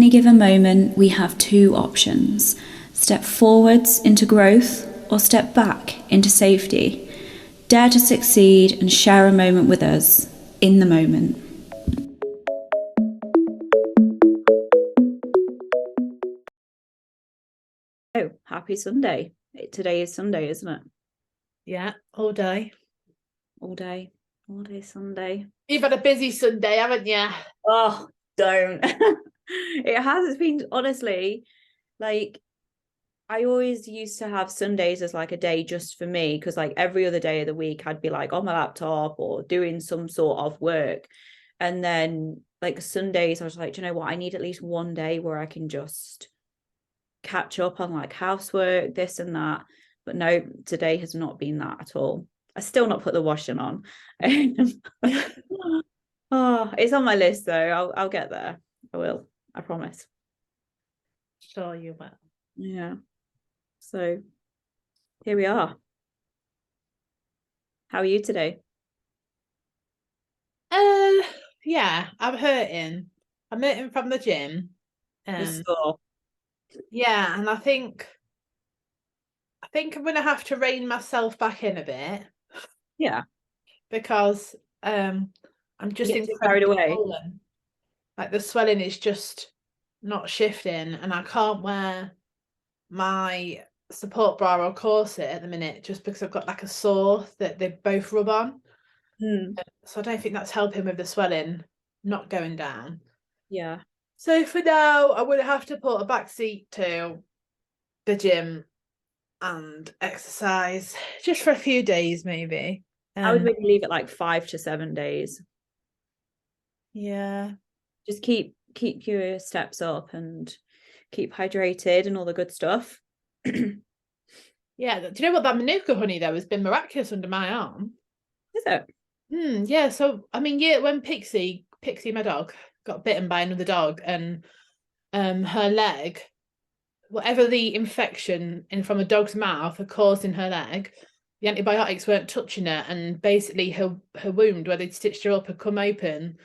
any given moment, we have two options: step forwards into growth or step back into safety. Dare to succeed and share a moment with us in the moment. Oh, happy Sunday. Today is Sunday, isn't it? Yeah, all day. All day. All day Sunday. You've had a busy Sunday, haven't you? Oh, don't. It has. It's been, honestly, like, I always used to have Sundays as like a day just for me, because like every other day of the week I'd be like on my laptop or doing some sort of work. And then like Sundays I was like, do you know what? I need at least one day where I can just catch up on like housework, this and that. But no, today has not been that at all. I still not put the washing on. Oh, it's on my list though. I'll get there. I will. I promise. Sure you will. Yeah. So here we are. How are you today? Yeah, I'm hurting. I'm hurting from the gym. You're Um, sore. yeah, and I think I'm gonna have to rein myself back in a bit Yeah. because I'm You just get too carried incredibly away. swollen. Like the swelling is just not shifting, and I can't wear my support bra or corset at the minute just because I've got like a sore that they both rub on. Hmm. So I don't think that's helping with the swelling not going down. Yeah. So for now, I would have to put a back seat to the gym and exercise just for a few days, maybe. I would maybe leave it like 5 to 7 days. Yeah. Just keep your steps up and keep hydrated and all the good stuff. Is Yeah. Do you know what? That Manuka honey though has been miraculous under my arm. it? Yeah. So I mean, yeah, when Pixie, my dog, got bitten by another dog, and her leg, whatever the infection in from a dog's mouth had caused in her leg, the antibiotics weren't touching her, and basically her wound where they'd stitched her up had come open,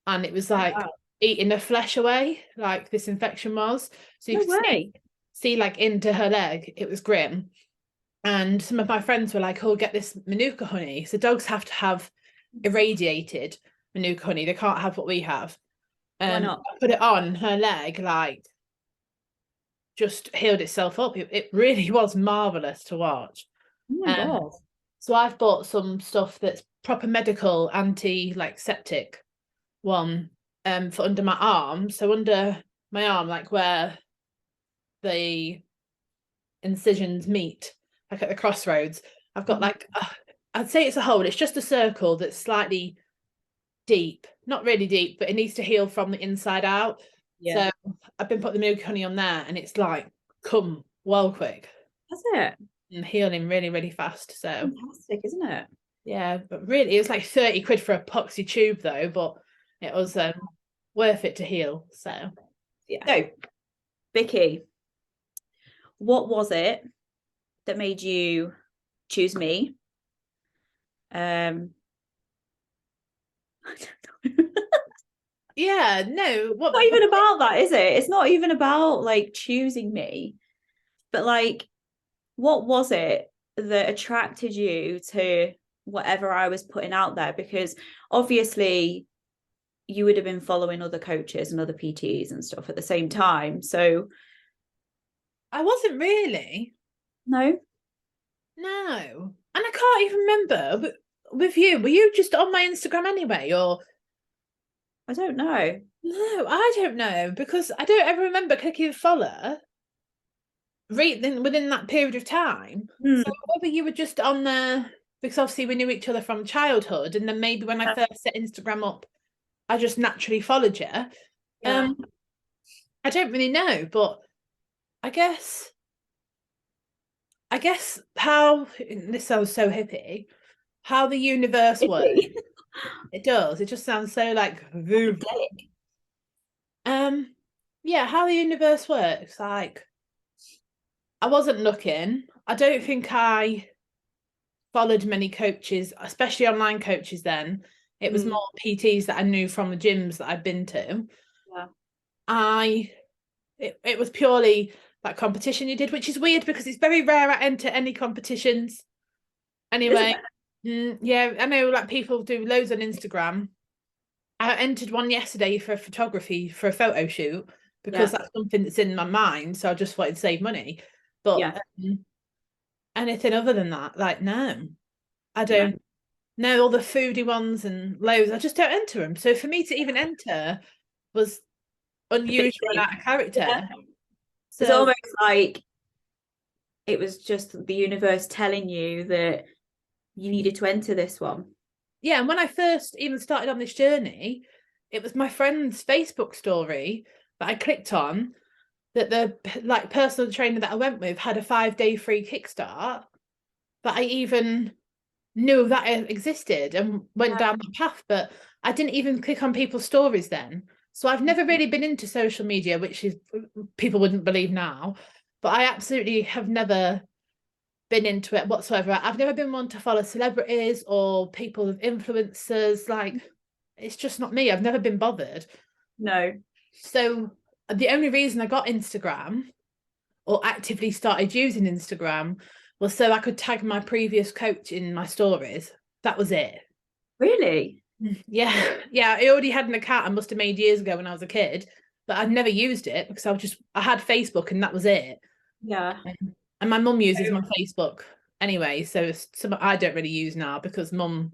and it was like Wow. eating the flesh away, like this infection was. So you No could way. see like into her leg. It was grim. And some of my friends were like, "Oh, get this Manuka honey." So dogs have to have irradiated Manuka honey. They can't have what we have. Why not? I put it on her leg, like just healed itself up. It really was marvelous to watch. Oh my Um, God. so I've bought some stuff that's proper medical anti like septic one for under my arm. So under my arm, like where the incisions meet, like at the crossroads, I've got like I'd say it's a hole. It's just a circle that's slightly deep, not really deep, but it needs to heal from the inside out. Yeah. So I've been putting the milk honey on there, and it's like come well quick That's it. and healing really, really fast. So Fantastic, isn't it? yeah, but really, it was like 30 quid for a poxy tube though, but it was worth it to heal. So yeah. So, Vikki, what was it that made you choose me? Um, Yeah, no, Not even about that, is it? It's not even about like choosing me, but like, what was it that attracted you to whatever I was putting out there? Because obviously you would have been following other coaches and other PTs and stuff at the same time. So I wasn't really. no, No. And I can't even remember with you. Were you just on my Instagram anyway? Or I don't know. no, I don't know because I don't ever remember clicking follow within that period of time. So Hmm. whether you were just on there because obviously we knew each other from childhood, and then maybe when I first set Instagram up, I just naturally followed you. Yeah. Um, I don't really know, but I guess I guess how this sounds so hippie, how the universe works. Iffy. It does. It just sounds so like Psychedelic. um yeah, how the universe works. Like I wasn't looking. I don't think I followed many coaches, especially online coaches then. It was Mm, more PTs that I knew from the gyms that I'd been to. yeah. I it was purely that competition you did, which is weird because it's very rare I enter any competitions Isn't anyway. it? Yeah, I know like people do loads on Instagram. I entered one yesterday for photography for a photo shoot because Yeah. that's something that's in my mind. So I just wanted to save money. Yeah. But anything other than that, like, no, I No. don't know all the foodie ones and loads. I just don't enter them. So for me to even enter was A big unusual and thing. out of character. Yeah. It's So almost like it was just the universe telling you that you needed to enter this one. yeah, and when I first even started on this journey, it was my friend's Facebook story that I clicked on that the like personal trainer that I went with had a 5-day free kickstart that I even knew that it existed and went Yeah. down that path, but I didn't even click on people's stories then. So I've never really been into social media, which is people wouldn't believe now, but I absolutely have never been into it whatsoever. I've never been one to follow celebrities or people with influencers. Like, it's just not me. I've never been bothered. No. So the only reason I got Instagram or actively started using Instagram was so I could tag my previous coach in my stories. That was it. Really? Yeah. Yeah. I already had an account I must have made years ago when I was a kid, but I'd never used it because I had Facebook and that was it. Yeah. And my mum uses my Facebook anyway. So it's some I don't really use now because mum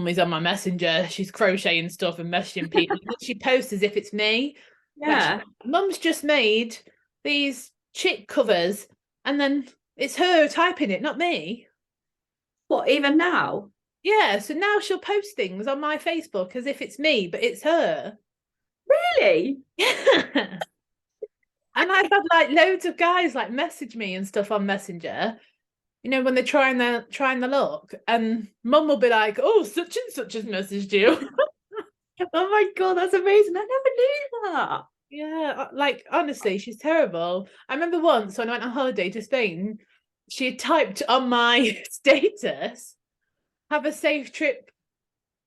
is on my messenger. She's crocheting stuff and messaging people. She posts as if it's me. Like Yeah. mum's just made these chick covers and then it's her typing it, not me. What, even now? Yeah, so now she'll post things on my Facebook as if it's me, but it's her. Really? Yeah. And I've had like loads of guys like message me and stuff on Messenger, you know, when they're trying the look, and mum will be like, "Oh, such and such has messaged you." Oh my God, that's amazing. I never knew that. Yeah, like honestly, she's terrible. I remember once when I went on holiday to Spain, she had typed on my status, "Have a safe trip,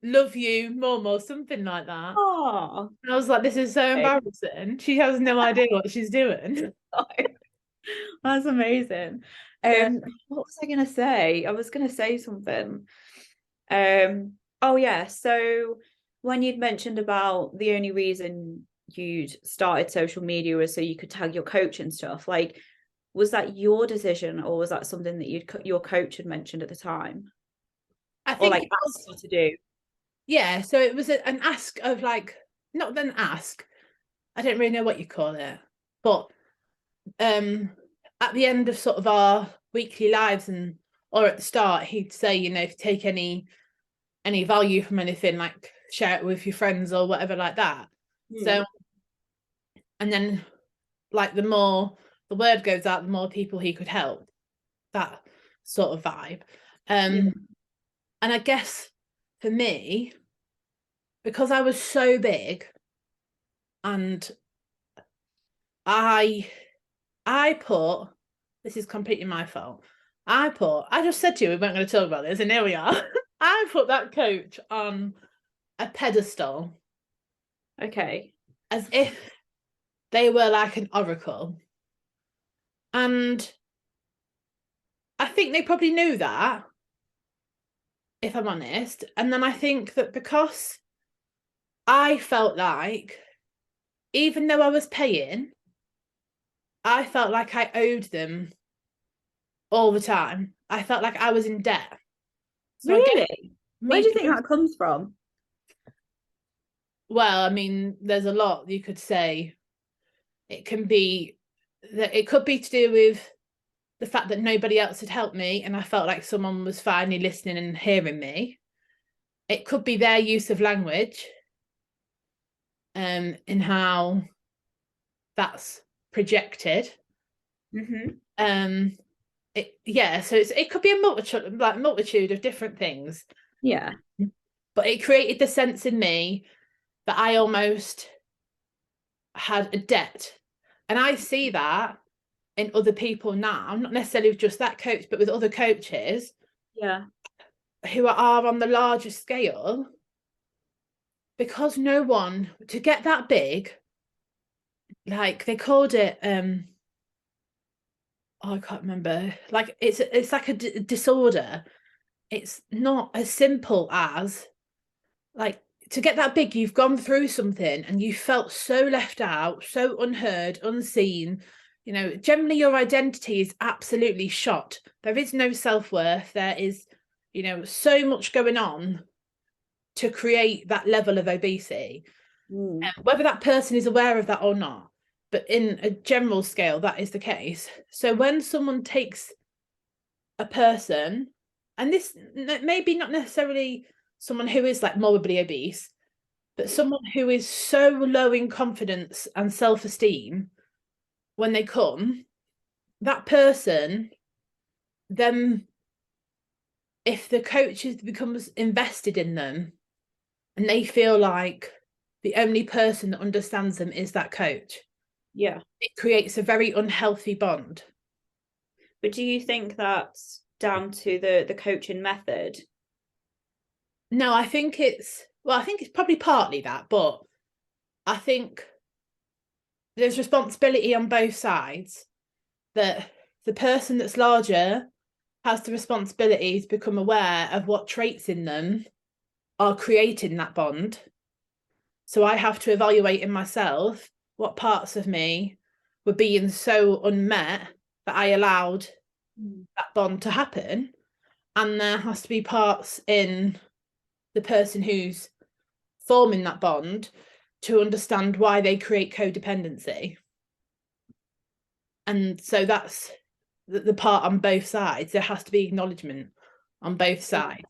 love you, mum," or something like that. Oh, And I was like, "This is so embarrassing." She has no idea what she's doing. that's amazing. Yeah. What was I gonna say? I was gonna say something. Oh yeah, so when you'd mentioned about the only reason you'd started social media was so you could tag your coach and stuff, like was that your decision or was that something that your coach had mentioned at the time? I Or think like it asked was, you to do? yeah. So it was an ask of like, not an ask. I don't really know what you call it, but um, at the end of sort of our weekly lives and or at the start, he'd say, you know, if you take any value from anything, like share it with your friends or whatever like that. Hmm. So, and then like the more the word goes out, the more people he could help. That sort of vibe. Yeah. And I guess for me, because I was so big and I I put this is completely my fault. I just said to you we weren't going to talk about this, and here we are. I put that coach on a pedestal Okay. as if they were like an oracle. And I think they probably knew that, if I'm honest. And then I think that because I felt like, even though I was paying, I felt like I owed them all the time. I felt like I was in debt. So I guess Really? Where me do you think paying, that comes from? well, I mean, there's a lot you could say. It can be that it could be to do with the fact that nobody else had helped me and I felt like someone was finally listening and hearing me. It could be their use of language and how that's projected. Mm-hmm. Um yeah, so it could be a multitude of different things. Yeah. But it created the sense in me that I almost had a debt. And I see that in other people now, not necessarily with just that coach, but with other coaches Yeah. who are on the larger scale, because no one to get that big, like they called it oh, I can't remember. Like it's like a disorder. It's not as simple as like to get that big, you've gone through something and you felt so left out, so unheard, unseen. You know, generally your identity is absolutely shot. There is no self-worth. There is, you know, so much going on to create that level of obesity. Whether that person is aware of that or not, but in a general scale, that is the case. So when someone takes a person, and this maybe not necessarily someone who is like morbidly obese, but someone who is so low in confidence and self-esteem when they come, that person, then if the coach becomes invested in them and they feel like the only person that understands them is that coach, Yeah. it creates a very unhealthy bond. But do you think that's down to the coaching method? No, I think it's probably partly that, but I think there's responsibility on both sides, that the person that's larger has the responsibility to become aware of what traits in them are creating that bond. So I have to evaluate in myself what parts of me were being so unmet that I allowed that bond to happen. And there has to be parts in the person who's forming that bond to understand why they create codependency. And so that's the part on both sides. There has to be acknowledgement on both sides.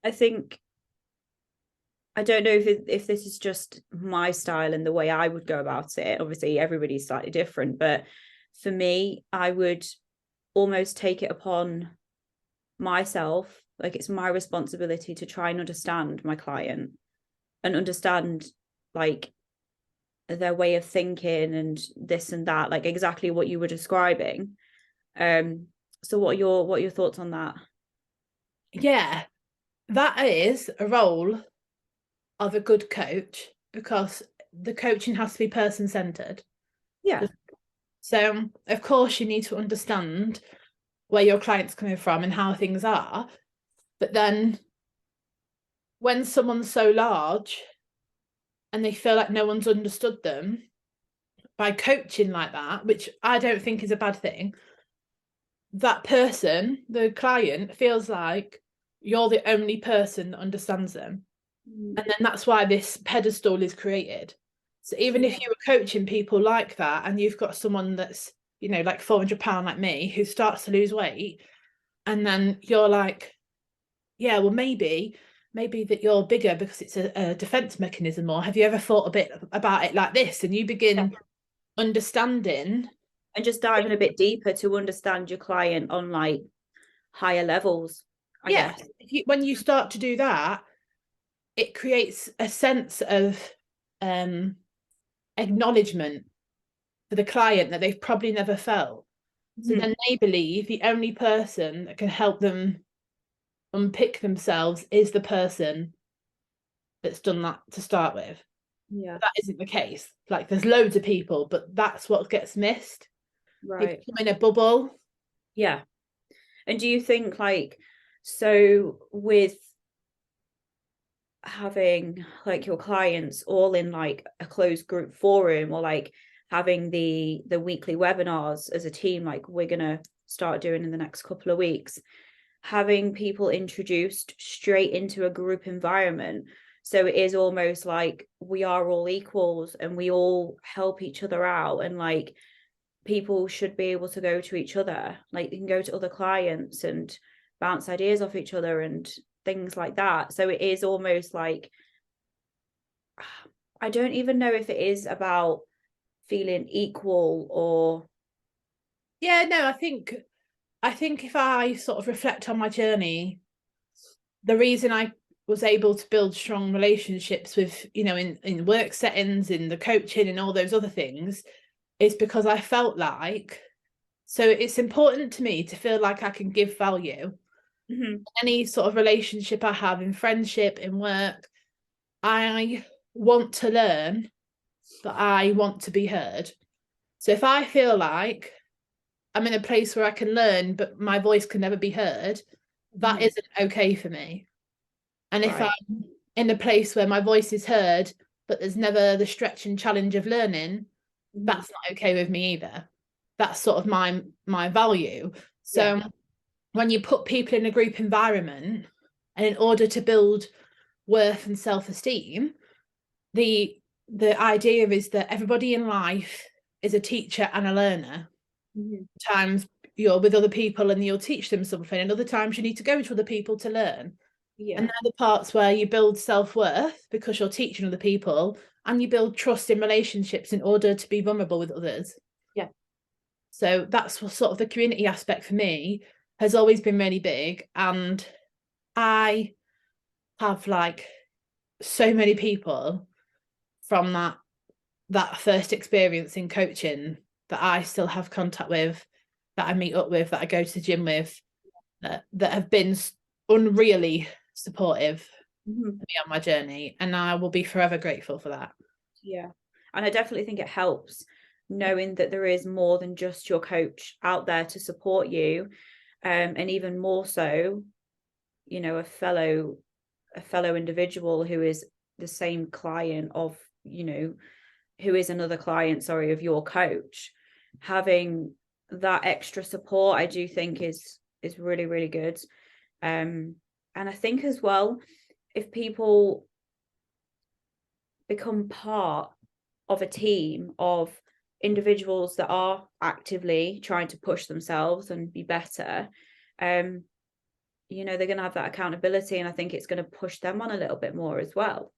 I think I don't know if this is just my style and the way I would go about it. Obviously, everybody's slightly different, but for me, I would almost take it upon myself, like it's my responsibility to try and understand my client and understand like their way of thinking and this and that, like exactly what you were describing. So what are your thoughts on that? Yeah, that is a role of a good coach, because the coaching has to be person centered. Yeah. So, of course, you need to understand where your client's coming from and how things are. But then when someone's so large and they feel like no one's understood them, by coaching like that, which I don't think is a bad thing, that person, the client, feels like you're the only person that understands them. And then that's why this pedestal is created. So even if you were coaching people like that and you've got someone that's, you know, like 400 pound like me, who starts to lose weight, and then you're like, yeah, well, maybe that you're bigger because it's a defense mechanism, or have you ever thought a bit about it like this? And you begin understanding and just diving a bit deeper to understand your client on like higher levels, I guess. when you start to do that, it creates a sense of acknowledgement for the client that they've probably never felt. So then they believe the only person that can help them unpick themselves is the person that's done that to start with. Yeah. That isn't the case. Like there's loads of people, but that's what gets missed. They Right. become in a bubble. Yeah. And do you think like, so with having like your clients all in like a closed group forum, or like having the weekly webinars as a team, like we're gonna start doing in the next couple of weeks, having people introduced straight into a group environment, so it is almost like we are all equals and we all help each other out, and like people should be able to go to each other, like you can go to other clients and bounce ideas off each other and things like that. So it is almost like, I don't even know if it is about feeling equal or Yeah, no, I think if I sort of reflect on my journey, the reason I was able to build strong relationships with, you know, in work settings, in the coaching and all those other things, is because I felt like, so it's important to me to feel like I can give value. Any sort of relationship I have, in friendship, in work, I want to learn, but I want to be heard. So if I feel like I'm in a place where I can learn, but my voice can never be heard, that isn't okay for me. And if Right. I'm in a place where my voice is heard, but there's never the stretch and challenge of learning, that's not okay with me either. That's sort of my value. Yeah. So when you put people in a group environment, and in order to build worth and self-esteem, the idea is that everybody in life is a teacher and a learner. Times you're with other people and you'll teach them something, and other times you need to go to other people to learn. Yeah. And they're the parts where you build self-worth because you're teaching other people, and you build trust in relationships in order to be vulnerable with others. Yeah. So that's what sort of the community aspect for me has always been really big. And I have like so many people from that first experience in coaching that I still have contact with, that I meet up with, that I go to the gym with, that have been unreally supportive of me on my journey, and I will be forever grateful for that. Yeah. And I definitely think it helps knowing that there is more than just your coach out there to support you. And even more so, you know, a fellow individual who is the same client of, you know, who is another client, sorry, of your coach. Having that extra support, I do think is really, really good. And I think as well, if people become part of a team of individuals that are actively trying to push themselves and be better, you know, they're going to have that accountability, and I think it's going to push them on a little bit more as well,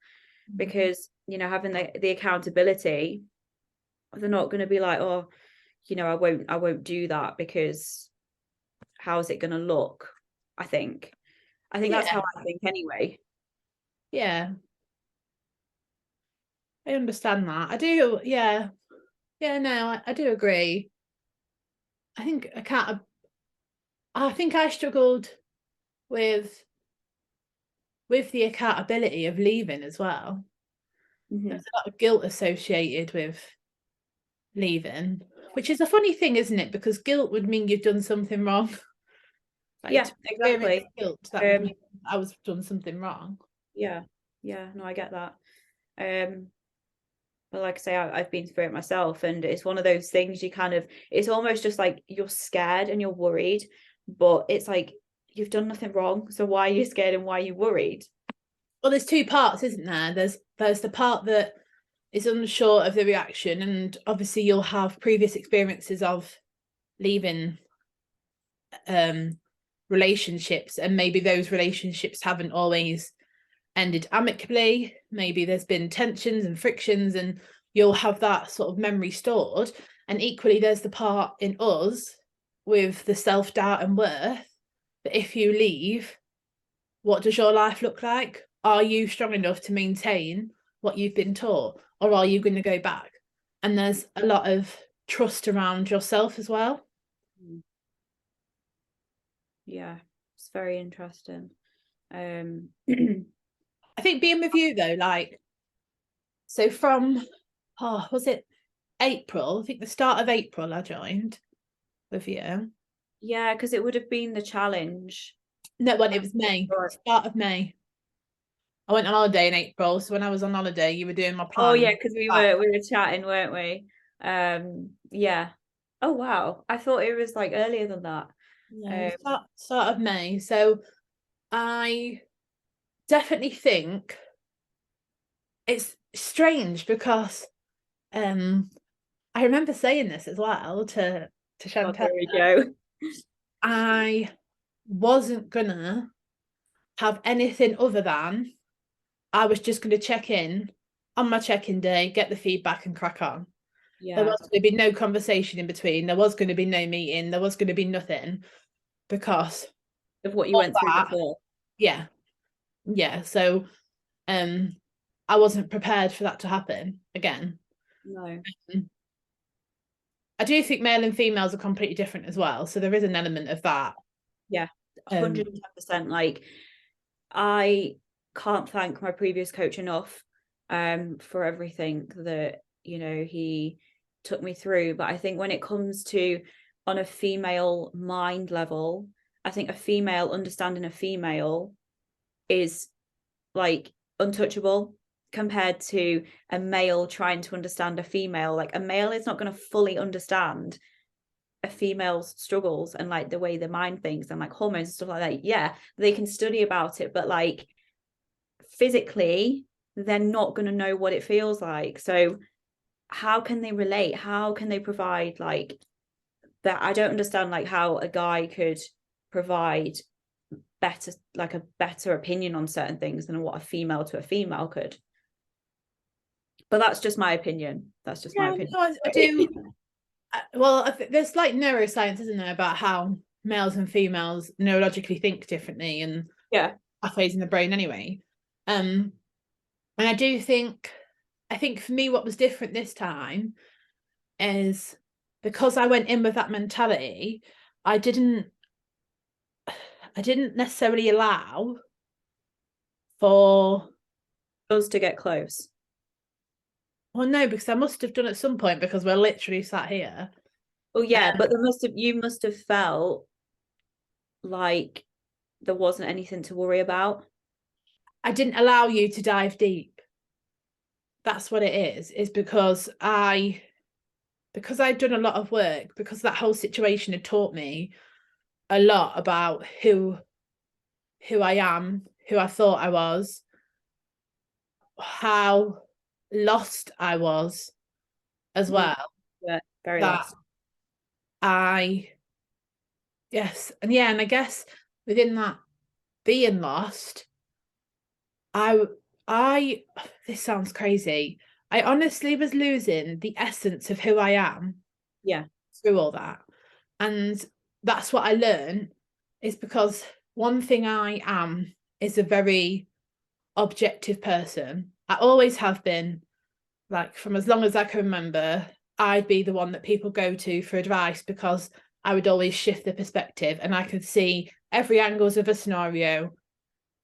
because, you know, having the accountability, they're not going to be like, oh, you know, I won't do that because how's it going to look? I think that's Yeah, how I think anyway. yeah, I understand that. I do, yeah, yeah, no, I do agree. I think I think I struggled with the accountability of leaving as well. There's a lot of guilt associated with leaving, which is a funny thing, isn't it? Because guilt would mean you've done something wrong. Like Yeah, to experience exactly. guilt, that would mean I was done something wrong. Yeah, yeah, no, I get that. But like I say, I've been through it myself, and it's one of those things you kind of, it's almost just like you're scared and you're worried, but it's like you've done nothing wrong, so why are you scared and why are you worried? Well, there's two parts, isn't there? There's the part that is unsure of the reaction, and obviously you'll have previous experiences of leaving relationships, and maybe those relationships haven't always ended amicably. Maybe there's been tensions and frictions, and you'll have that sort of memory stored. And equally, there's the part in us with the self-doubt and worth that if you leave, what does your life look like? Are you strong enough to maintain what you've been taught, or are you going to go back? And there's a lot of trust around yourself as well. Yeah, it's very interesting. I think being with you though, like, so from, oh, was it April? I think the start of April I joined with you. Yeah, because it would have been the challenge. No, when it was May, start of May. I went on holiday in April, so when I was on holiday, you were doing my Oh plan. yeah, because we were chatting, weren't we? Yeah. Oh wow, I thought it was like earlier than that. No, start of May. So I definitely think it's strange because I remember saying this as well to God, Chantel. here we go. I wasn't gonna have anything other than I was just gonna check in on my check-in day, get the feedback and crack on. There Yeah, was going to be no conversation in between. There was going to be no meeting. There was going to be nothing because of what you of went through that. before. Yeah. Yeah. So um I wasn't prepared for that to happen again. No. I do think male and females are completely different as well. So there is an element of that. Yeah, Um 110%. Like, I can't thank my previous coach enough for everything that, you know, he took me through. But I think when it comes to on a female mind level, I think a female understanding a female is like untouchable compared to a male trying to understand a female. Like a male is not going to fully understand a female's struggles and like the way the mind thinks and like hormones and stuff like that. Yeah, they can study about it, but like physically, they're not going to know what it feels like. So how can they relate? How can they provide like that? I don't understand like how a guy could provide better, like a better opinion on certain things than what a female to a female could. But that's just my opinion. That's just my opinion. No, I do. Well, there's like neuroscience, isn't there, about how males and females neurologically think differently and yeah, pathways in the brain anyway. And I do think, I think for me, what was different this time is because I went in with that mentality, I didn't necessarily allow for us to get close. Well, no, because I must have done at some point because we're literally sat here. Oh yeah, but you must have felt like there wasn't anything to worry about. I didn't allow you to dive deep. That's what it is because I'd done a lot of work, because that whole situation had taught me a lot about who I am, who I thought I was, how lost I was as well. Yeah, very lost. Yes, and yeah, and I guess within that being lost, I this sounds crazy. I honestly was losing the essence of who I am. Yeah. Through all that. And that's what I learned, is because one thing I am is a very objective person. I always have been, like from as long as I can remember. I'd be the one that people go to for advice because I would always shift the perspective and I could see every angles of a scenario.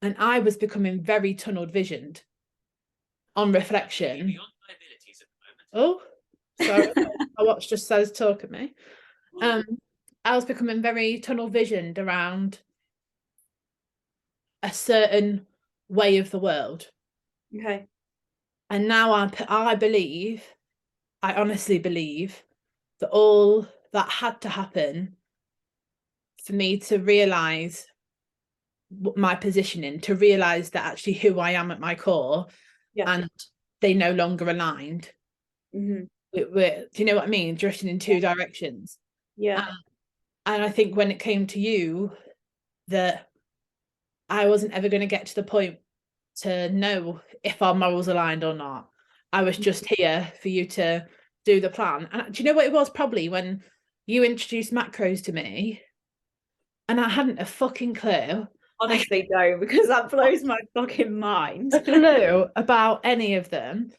And I was becoming very tunnel visioned on reflection. Oh, sorry. My watch just says talk at me. I was becoming very tunnel visioned around a certain way of the world. Okay. And now I believe, I honestly believe that all that had to happen for me to realise my positioning, to realise that actually who I am at my core, and they no longer aligned. Mm-hmm. Do you know what I mean? Drifting in two directions. Yeah. And I think when it came to you, that I wasn't ever going to get to the point to know if our morals aligned or not. I was just here for you to do the plan. And do you know what it was? Probably when you introduced macros to me and I hadn't a fucking clue. Honestly, don't, because that blows my fucking mind. A clue about any of them.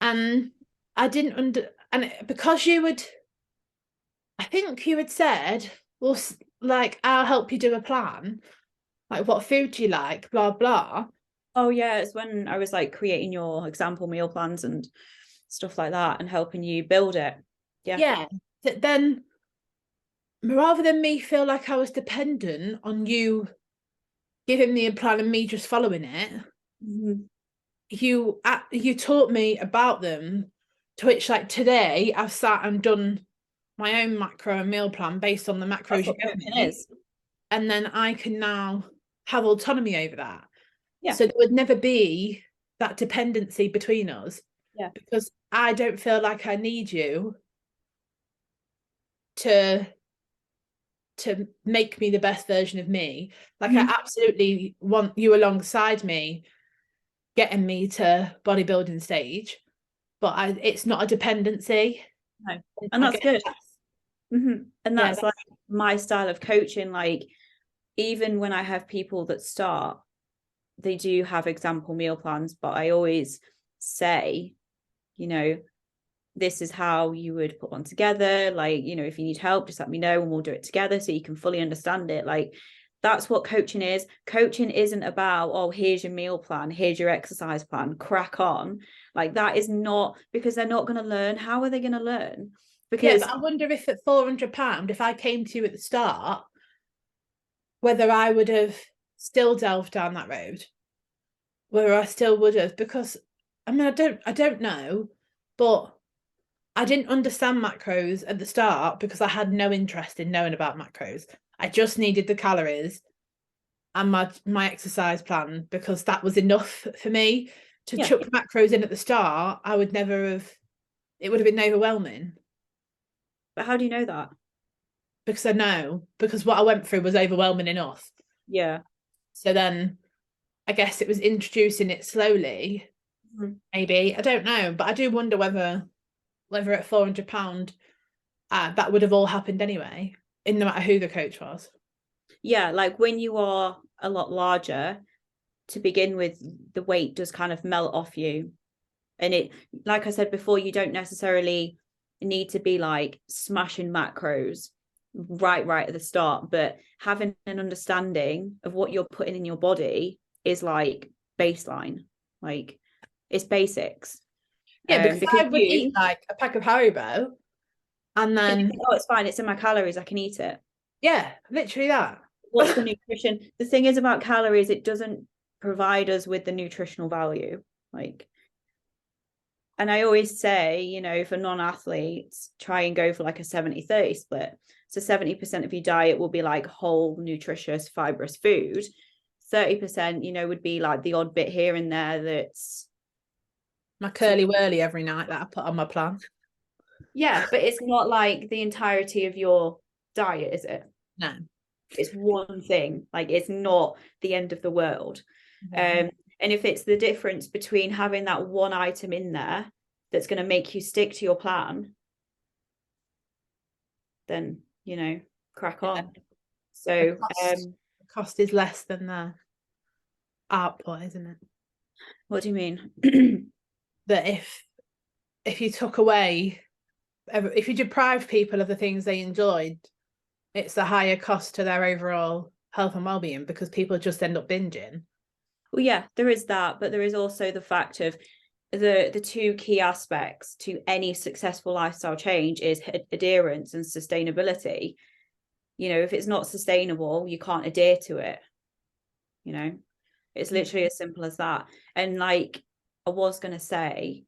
And I didn't and because I think you had said, well, like, I'll help you do a plan. Like, what food do you like? Blah, blah. Oh yeah, it's when I was like creating your example meal plans and stuff like that and helping you build it. Yeah. Then rather than me feel like I was dependent on you giving me a plan and me just following it, you taught me about them, to which like today I've sat and done my own macro and meal plan based on the macros you gave me, and then I can now have autonomy over that. Yeah. So there would never be that dependency between us. Yeah. Because I don't feel like I need you to make me the best version of me. Like, I absolutely want you alongside me, getting me to bodybuilding stage, but it's not a dependency. No. And that's good. And that's like my style of coaching. Like, even when I have people that start, they do have example meal plans, but I always say, you know, this is how you would put one together. Like, you know, if you need help, just let me know and we'll do it together so you can fully understand it. Like, That's what coaching is. Coaching isn't about, oh, here's your meal plan, here's your exercise plan, crack on. Like that is not, because they're not going to learn. How are they going to learn? Yeah, Because but I wonder if at £400, if I came to you at the start, whether I would have still delved down that road, whether I still would have, because I mean, I don't know, but I didn't understand macros at the start because I had no interest in knowing about macros. I just needed the calories and my exercise plan because that was enough for me. To yeah, chuck macros in at the start, I would never have, it would have been overwhelming. but how do you know that? Because I know, because what I went through was overwhelming enough. Yeah. So then I guess it was introducing it slowly, maybe. I don't know, but I do wonder whether at £400 that would have all happened anyway, in no matter who the coach was. Yeah, like when you are a lot larger, to begin with, the weight does kind of melt off you. And it, like I said before, you don't necessarily need to be like smashing macros right at the start, but having an understanding of what you're putting in your body is like baseline. Like it's basics. Yeah, because Because I would eat you, like a pack of Haribo and and you then, think, oh, it's fine, it's in my calories, I can eat it. yeah, literally that. What's the nutrition? The thing is about calories, it doesn't provide us with the nutritional value. Like, and I always say, you know, for non-athletes, try and go for like a 70-30 split. So 70% of your diet will be like whole, nutritious, fibrous food. 30%, you know, would be like the odd bit here and there that's My curly whirly every night that I put on my plan. yeah, but it's not like the entirety of your diet, is it? No. It's one thing. Like it's not the end of the world. And if it's the difference between having that one item in there that's going to make you stick to your plan, then you know, crack on. So The cost is less than the output, isn't it? what do you mean? That if you took away, if you deprive people of the things they enjoyed, it's a higher cost to their overall health and well-being because people just end up binging. Well, yeah, there is that, but there is also the fact of the two key aspects to any successful lifestyle change is adherence and sustainability. You know, if it's not sustainable, you can't adhere to it. You know, it's literally as simple as that. And like I was gonna say,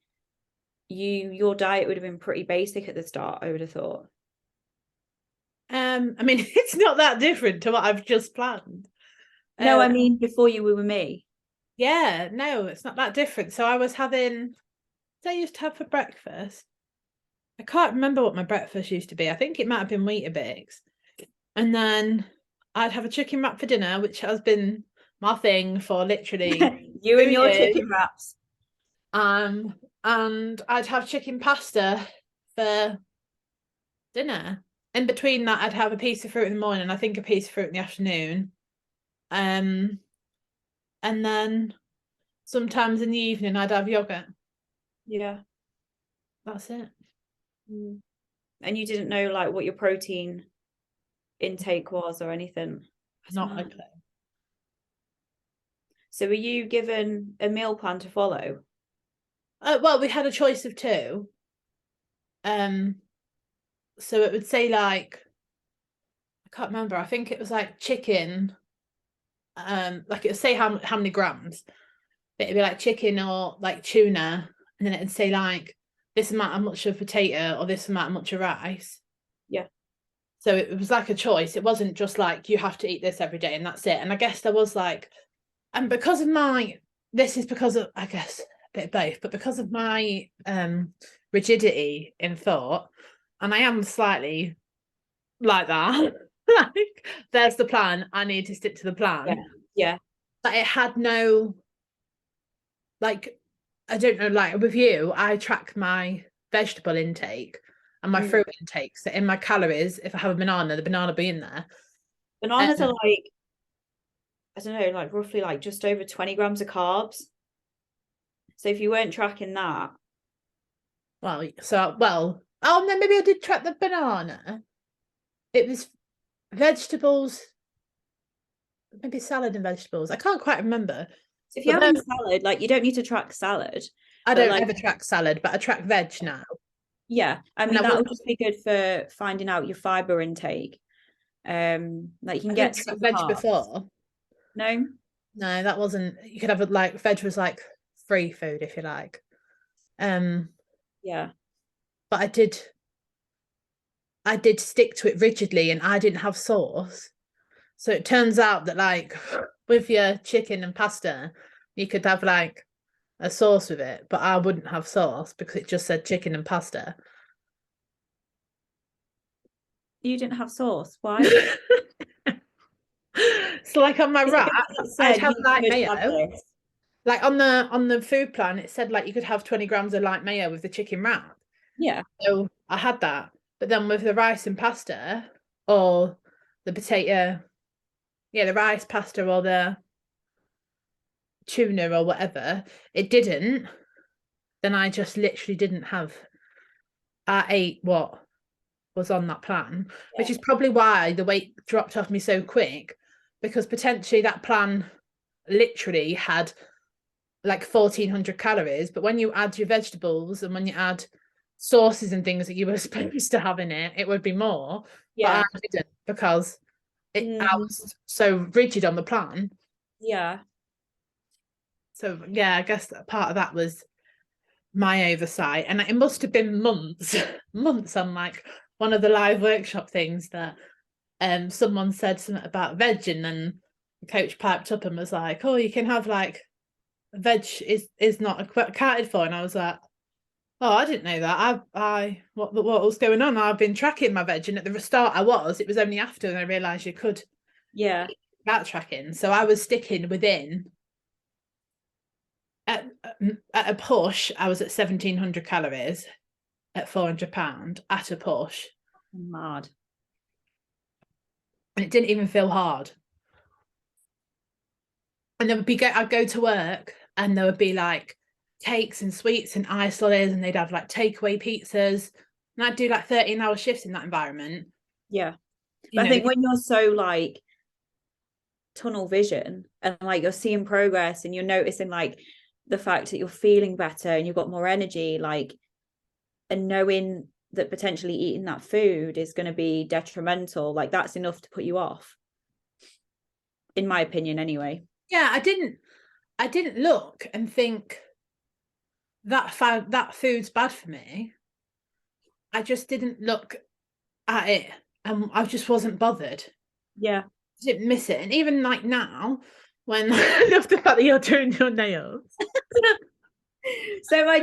your diet would have been pretty basic at the start, I would have thought. I mean, it's not that different to what I've just planned. No, I mean before you were with me. Yeah, no, it's not that different. So I was having, what I used to have for breakfast. I can't remember what my breakfast used to be. I think it might have been Weetabix. And then I'd have a chicken wrap for dinner, which has been my thing for literally You and 2 your years. chicken wraps. And I'd have chicken pasta for dinner. In between that, I'd have a piece of fruit in the morning, I think a piece of fruit in the afternoon. And then sometimes in the evening I'd have yogurt. Yeah. That's it. And you didn't know like what your protein intake was or anything. Not a clue. So were you given a meal plan to follow? Well, we had a choice of two. So it would say like, I can't remember. I think it was like chicken. Like it would say how many grams. It'd be like chicken or like tuna, and then it'd say like this amount of much of potato or this amount of much of rice. Yeah. So it was like a choice. It wasn't just like you have to eat this every day and that's it. And I guess there was like, and because of this is because of, I guess, a bit of both, but because of my rigidity in thought, and I am slightly like that, like there's the plan, I need to stick to the plan. Yeah. Yeah. But it had no, like, I don't know, like with you, I track my vegetable intake and my fruit intake. So in my calories, if I have a banana, the banana be in there. Bananas are like, I don't know, like roughly like just over 20 grams of carbs. So if you weren't tracking that, Oh, no, maybe I did track the banana. It was vegetables. maybe salad and vegetables. I can't quite remember. So if you're But no, having salad, like you don't need to track salad, I but don't like ever track salad, but I track veg now. yeah, I And mean that would just be good for finding out your fiber intake. Like you can I've get never some tracked veg carbs. before. No, No, that wasn't. You could have a, like veg was like free food if you like. Um, yeah, but I did stick to it rigidly, and I didn't have sauce. So it turns out that like with your chicken and pasta, you could have like a sauce with it, but I wouldn't have sauce because it just said chicken and pasta. you didn't have sauce. Why? So like on my Is it wrap, because it I'd said have you light could have mayo. this? Like on the food plan, it said like you could have 20 grams of light mayo with the chicken wrap. Yeah, So I had that. But then with the rice and pasta or the potato, yeah, the rice, pasta, or the tuna or whatever, it didn't. Then I just literally didn't have. I ate what was on that plan, which yeah, is probably why the weight dropped off me so quick, because potentially that plan literally had like 1,400 calories. But when you add your vegetables and when you add sauces and things that you were supposed to have in it, it would be more. But yeah, I didn't because I hmm, was so rigid on the plan. yeah, So yeah, I guess that part of that was my oversight. And it must have been months, months on like one of the live workshop things that someone said something about veg, and then the coach piped up and was like, "Oh, you can have like veg is not accounted for," and I was like, "Oh, I didn't know that. I what was going on? I've been tracking my veg, and at the start I was. It was only after and I realised you could yeah. that tracking. So I was sticking within at at a push. I was at 1,700 calories at 400 pound at a push, Mad. and it didn't even feel hard. And there would be I'd go to work and there would be like cakes and sweets and ice lollies, and they'd have like takeaway pizzas, and I'd do like 13-hour shifts in that environment. Yeah. You But I know, think when you're so like tunnel vision and like you're seeing progress and you're noticing like the fact that you're feeling better and you've got more energy, like, and knowing that potentially eating that food is going to be detrimental, like that's enough to put you off, in my opinion, anyway. yeah, I didn't look and think that food's bad for me. I just didn't look at it, and I just wasn't bothered. Yeah. Didn't miss it. And even like now, when I love the fact that you're doing your nails. So my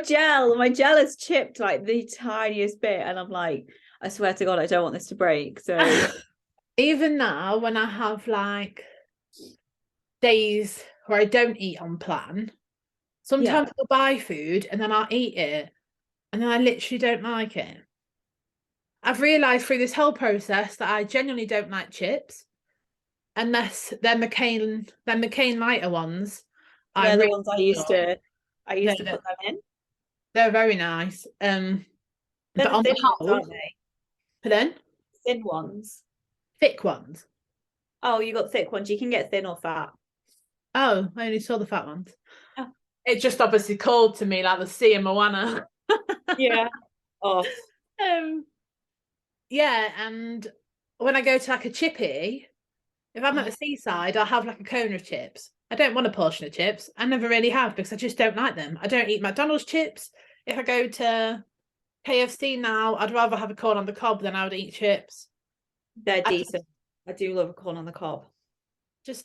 gel has chipped like the tiniest bit, and I'm like, I swear to God, I don't want this to break. So Even now, when I have like days where I don't eat on plan, yeah, sometimes I'll buy food and then I'll eat it and then I literally don't like it. I've realised through this whole process that I genuinely don't like chips unless they're McCain lighter ones. I they're the really ones enjoy. I They're, used to put them in. they're very nice. They're But the on thin the ones, whole, aren't they? then Thin ones. thick ones. Oh, you got thick ones. You can get thin or fat. Oh, I only saw the fat ones. Oh, It just obviously called to me like the sea in Moana. yeah. Oh, um, yeah, and when I go to like a chippy, if I'm at the seaside, I'll have like a cone of chips. I don't want a portion of chips. I never really have because I just don't like them. I don't eat McDonald's chips. If I go to KFC now, I'd rather have a corn on the cob than I would eat chips. they're I decent. I do love a corn on the cob.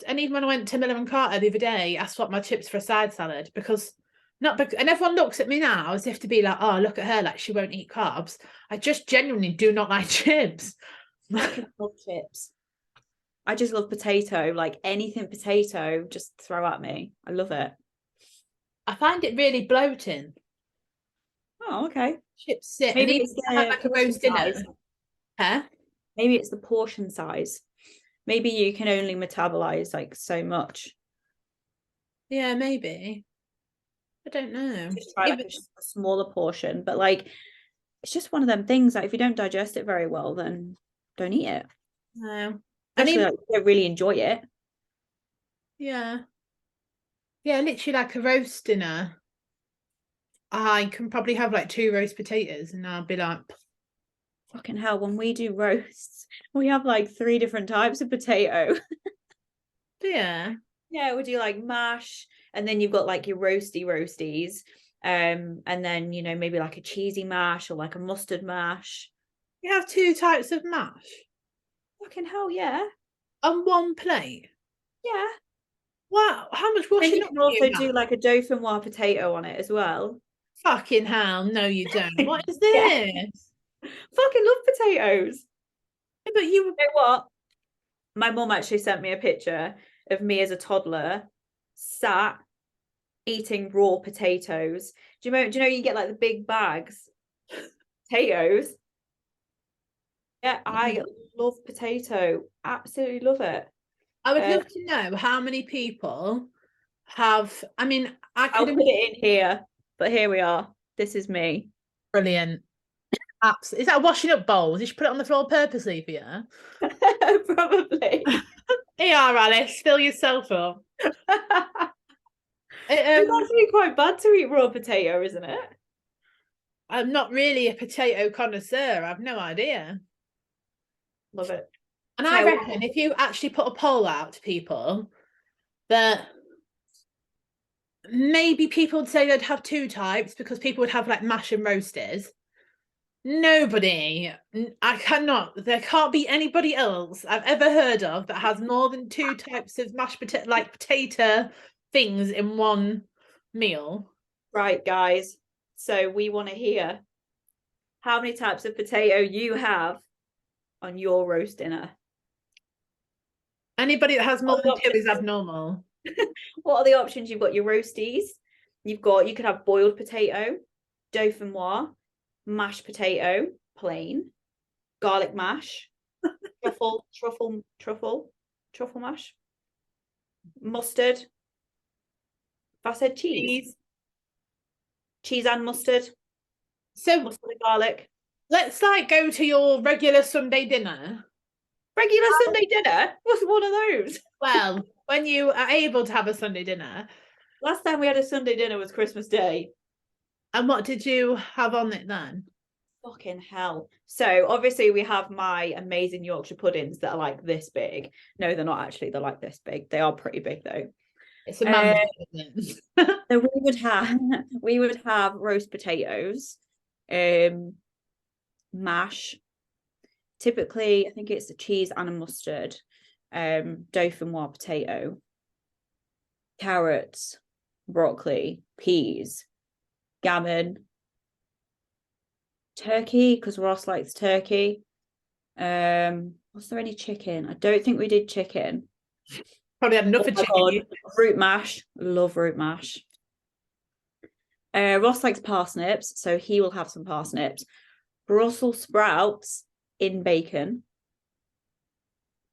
and even when I went to Miller and Carter the other day, I swapped my chips for a side salad because not because, and everyone looks at me now as if to be like, oh, look at her, like she won't eat carbs. I just genuinely do not like chips. I can love chips. I just love potato. Like anything potato, just throw at me. I love it. I find it really bloating. Oh, okay. Chips sit, and Maybe even it's if I had the like a portion roast dinner, size. huh? Maybe it's the portion size. Maybe you can only metabolize like so much. Yeah, maybe. I don't know. Just try like Even a smaller portion, but like it's just one of them things that if you don't digest it very well, then don't eat it. no, and Especially even like if you don't really enjoy it. Yeah. Yeah, literally like a roast dinner. I can probably have like 2 roast potatoes and I'll be like, Fucking hell, when we do roasts, we have like 3 different types of potato. yeah. Yeah, we do like mash, and then you've got like your roasties. And then maybe like a cheesy mash or like a mustard mash. You have 2 types of mash Fucking hell, yeah. on one plate. Yeah. Wow, how much Then washing you up can do you also have? do like a dauphinoise potato on it as well. Fucking hell, no, you don't. What is Yeah. this? Fucking love potatoes. But you You know what? My mum actually sent me a picture of me as a toddler sat eating raw potatoes. Do you know you get like the big bags potatoes? Yeah, I love potato. Absolutely love it. I would Uh, love to know how many people have, I mean, I I'll could put it in here, but here we are. This is me. brilliant. Apps. Is that a washing up bowl? Did you put it on the floor purposely for you? Probably. Here you are, Alice. Fill yourself up. It's It, actually quite bad to eat raw potato, isn't it? I'm not really a potato connoisseur. I've no idea. Love it. And I So reckon if you actually put a poll out to people, that maybe people would say they'd have 2 types because people would have like mash and roasters. Nobody, I cannot, there can't be anybody else I've ever heard of that has more than 2 types of mashed potato, like potato things in one meal. right, guys. So we want to hear how many types of potato you have on your roast dinner. Anybody that has more What are than the 2 is options? abnormal. What are the options? You've got your roasties. You could have boiled potato, dauphinoise, mashed potato, plain, garlic mash, truffle mash, mustard. If I said Please. cheese and mustard, So mustard and garlic. let's like go to your regular Sunday dinner. Regular Sunday dinner? What's one of those? Well, when you are able to have a Sunday dinner, Last time we had a Sunday dinner was Christmas Day. and what did you have on it then? Fucking hell. So obviously we have my amazing Yorkshire puddings that are like this big. No, they're not actually. They're like this big. They are pretty big though. It's a Uh, mammoth, isn't it? so we would have roast potatoes, um, mash. Typically, I think it's a cheese and a mustard, dauphinoise potato, carrots, broccoli, peas, gammon, turkey because Ross likes turkey. Was there any chicken? I don't think we did chicken. Probably had enough Oh of my chicken. god, root mash. Love root mash. Ross likes parsnips, so he will have some parsnips. Brussels sprouts in bacon.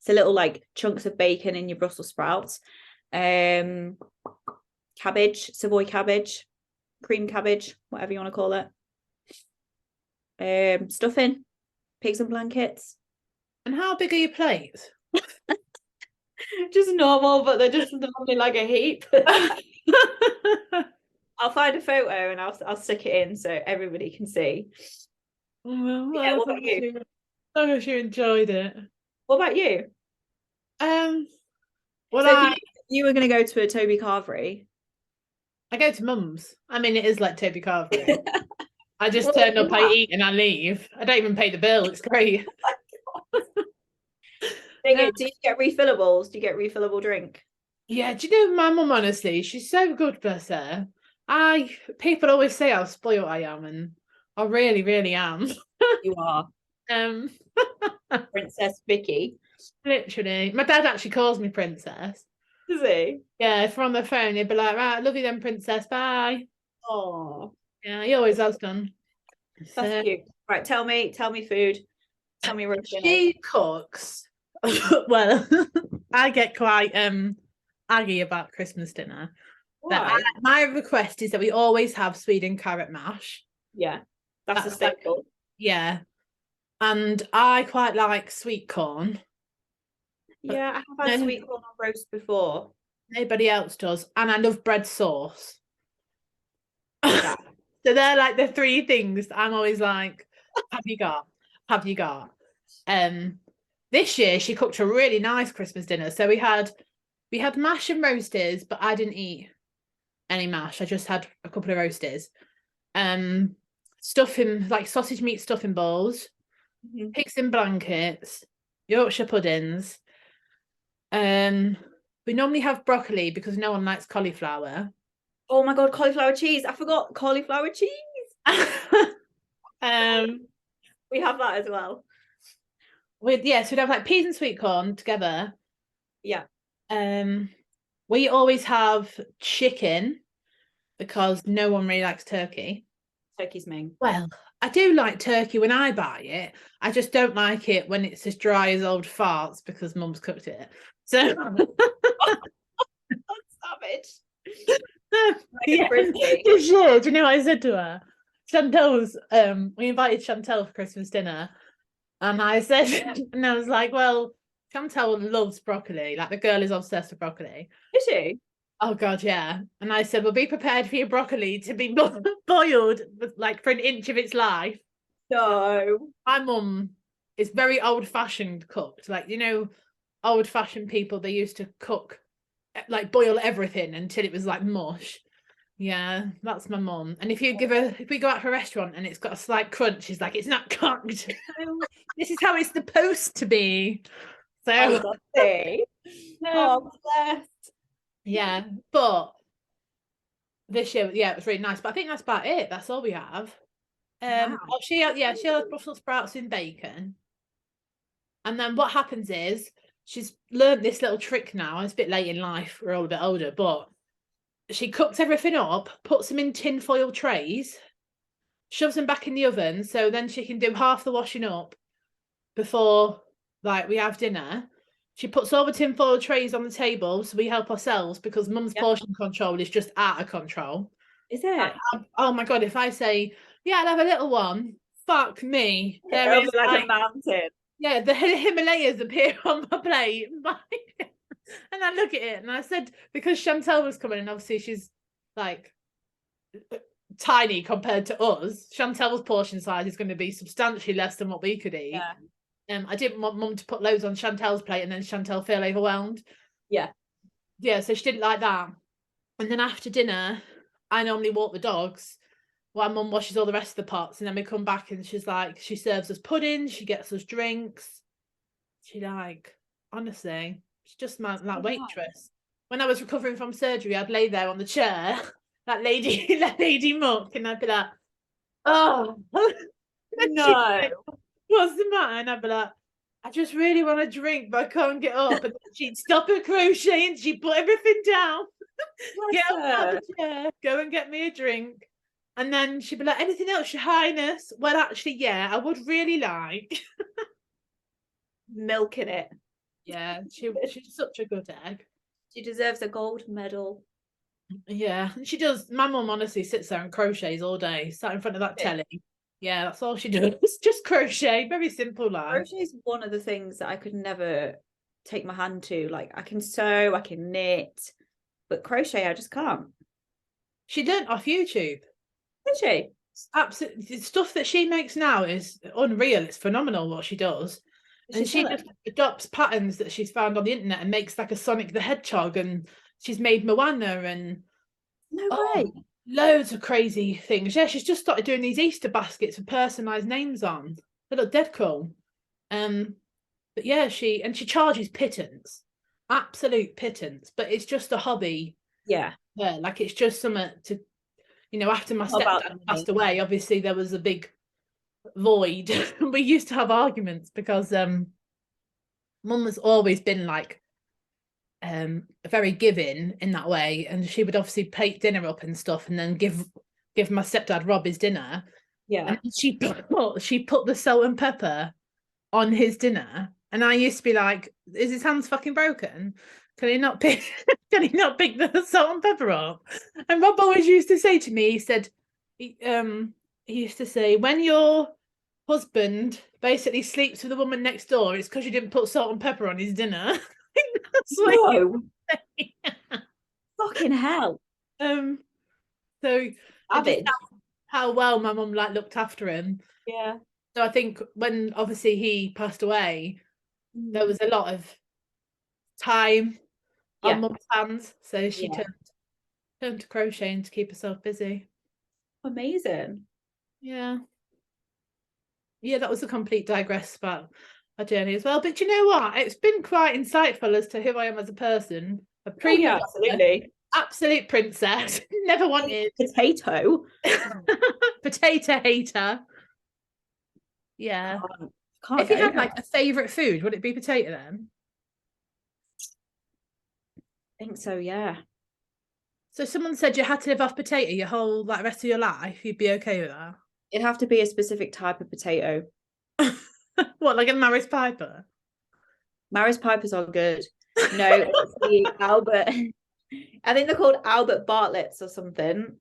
It's a little like chunks of bacon in your Brussels sprouts. Cabbage, Savoy cabbage, cream cabbage, whatever you want to call it. Stuffing, pigs and blankets. And how big are your plates? Just normal, but they're just normally like a heap. I'll find a photo and I'll stick it in so everybody can see. Yeah, Well, what about you? as long as you enjoyed it. What about you? Um, well, So if you were going to go to a Toby Carvery, I go to mum's. I mean, it is like Toby Carvery. I just what turn would up, you I have? eat, and I leave. I don't even pay the bill. It's great. Do you get refillables? Do you get refillable drink? Yeah, do you know my mum? Honestly, she's so good, bless her. People always say how spoiled I am, and I really, really am. You are Um, Princess Vikki. literally, my dad actually calls me princess. Is he? Yeah, if we're on the phone, he'd be like, "Right, love you then, princess. Bye." Oh, Yeah, he always has done. that's So cute. Right, tell me food. Tell me roast dinners. she cooks. Well, I get quite aggy about Christmas dinner. But Why? my request is that we always have Sweden carrot mash. Yeah, that's a That's like, staple. yeah. And I quite like sweet corn. But Yeah, I have had no, sweet corn on roast before. Nobody else does. And I love bread sauce. That So they're like the three things I'm always like, have you got? Have you got? Um, this year she cooked a really nice Christmas dinner. So we had mash and roasties, but I didn't eat any mash. I just had a couple of roasties. Um, Stuffing like sausage meat stuffing balls, Mhm. pigs in blankets, Yorkshire puddings. Um, we normally have broccoli because no one likes cauliflower. Oh my god, cauliflower cheese. I forgot cauliflower cheese. um, We have that as well. so we'd have like peas and sweet corn together. Yeah, Um, we always have chicken because no one really likes turkey. turkey's main. Well, I do like turkey when I buy it. I just don't like it when it's as dry as old farts because mum's cooked it. So That's savage. Like a yeah, frisbee. you should. Do you know what I said to her? Chantel's we invited Chantel for Christmas dinner. And I said, and I was like, well, Chantel loves broccoli. Like the girl is obsessed with broccoli. Is she? Oh God, yeah. And I said, well, be prepared for your broccoli to be boiled like for an inch of its life. No. My mum is very old-fashioned cooked. Like, old-fashioned people, they used to cook, like boil everything until it was like mush. Yeah, that's my mum. And if we go out for a restaurant and it's got a slight crunch, she's like, it's not cooked. This is how it's supposed to be. So Honestly. um, Oh, bless. yeah, but this year, yeah, it was really nice. But I think that's about it. That's all we have. Wow. She has Brussels sprouts in bacon. And then what happens is she's learned this little trick now. It's a bit late in life, we're all a bit older, but she cooks everything up, puts them in tin foil trays, shoves them back in the oven, so then she can do half the washing up before like we have dinner. She puts all the tin foil trays on the table so we help ourselves because mum's Yeah. portion control is just out of control. Is it? Oh my god, if I say, yeah, I'll have a little one, fuck me. There It'll is be like a like, mountain. yeah, the Himalayas appear on my plate. And I look at it and I said, because Chantel was coming and obviously she's like tiny compared to us, Chantel's portion size is going to be substantially less than what we could eat. Yeah. I didn't want mum to put loads on Chantel's plate and then Chantel feel overwhelmed. Yeah. Yeah, so she didn't like that. And then after dinner, I normally walk the dogs while mum washes all the rest of the pots. And then we come back and she's like, she serves us pudding, she gets us drinks. She like, honestly, she's just my like waitress. When I was recovering from surgery, I'd lay there on the chair, that lady, that lady muck, and I'd be like, oh, and she'd be No. like, what's the matter? And I'd be like, I just really want a drink, but I can't get up. And then she'd stop her crocheting, she'd put everything down, get up out Bless of her. the chair, go and get me a drink. And then she'd be like, anything else, Your Highness? Well, actually, yeah, I would really like. Milking it. Yeah, she's such a good egg. She deserves a gold medal. Yeah, and she does. My mum honestly sits there and crochets all day, sat in front of that telly. Yeah, that's all she does. Just crochet. Very simple life. Crochet is one of the things that I could never take my hand to. Like I can sew, I can knit, but crochet, I just can't. She learnt off YouTube. Did she? Absolutely, the stuff that she makes now is unreal. It's phenomenal what she does. Did And she she sell it? just adopts patterns that she's found on the internet and makes like a Sonic the Hedgehog, and she's made Moana and No oh, way. loads of crazy things. Yeah, she's just started doing these Easter baskets with personalised names on. They look dead cool. But yeah, she charges pittance, absolute pittance. But it's just a hobby. Yeah. Yeah, like it's just something to, after my What about stepdad the money? passed away, obviously there was a big void. We used to have arguments because mum has always been like very giving in that way, and she would obviously plate dinner up and stuff and then give my stepdad Rob his dinner. Yeah. And she put the salt and pepper on his dinner, and I used to be like, is his hands fucking broken? Can he not pick the salt and pepper up? And Rob always used to say to me, he used to say, when your husband basically sleeps with the woman next door, it's because you didn't put salt and pepper on his dinner. That's No, fucking hell. So and just Savage. how well my mum like looked after him. Yeah. So I think when obviously he passed away, there was a lot of time on Yeah. mum's hands. So she Yeah. turned to crocheting to keep herself busy. Amazing. Yeah. Yeah, that was a complete digress about our journey as well. But you know what? It's been quite insightful as to who I am as a person. A Oh prima yeah, donna, absolutely. absolute princess, never wanted Potato. potato hater. Yeah. Can't If you go had wrong. like a favorite food, would it be potato then? I think so, yeah. So someone said you had to live off potato your whole like rest of your life, you'd be okay with that? It'd have to be a specific type of potato. What, like a Maris Piper? Maris Pipers are good. No, it's the Albert. I think they're called Albert Bartlett's or something,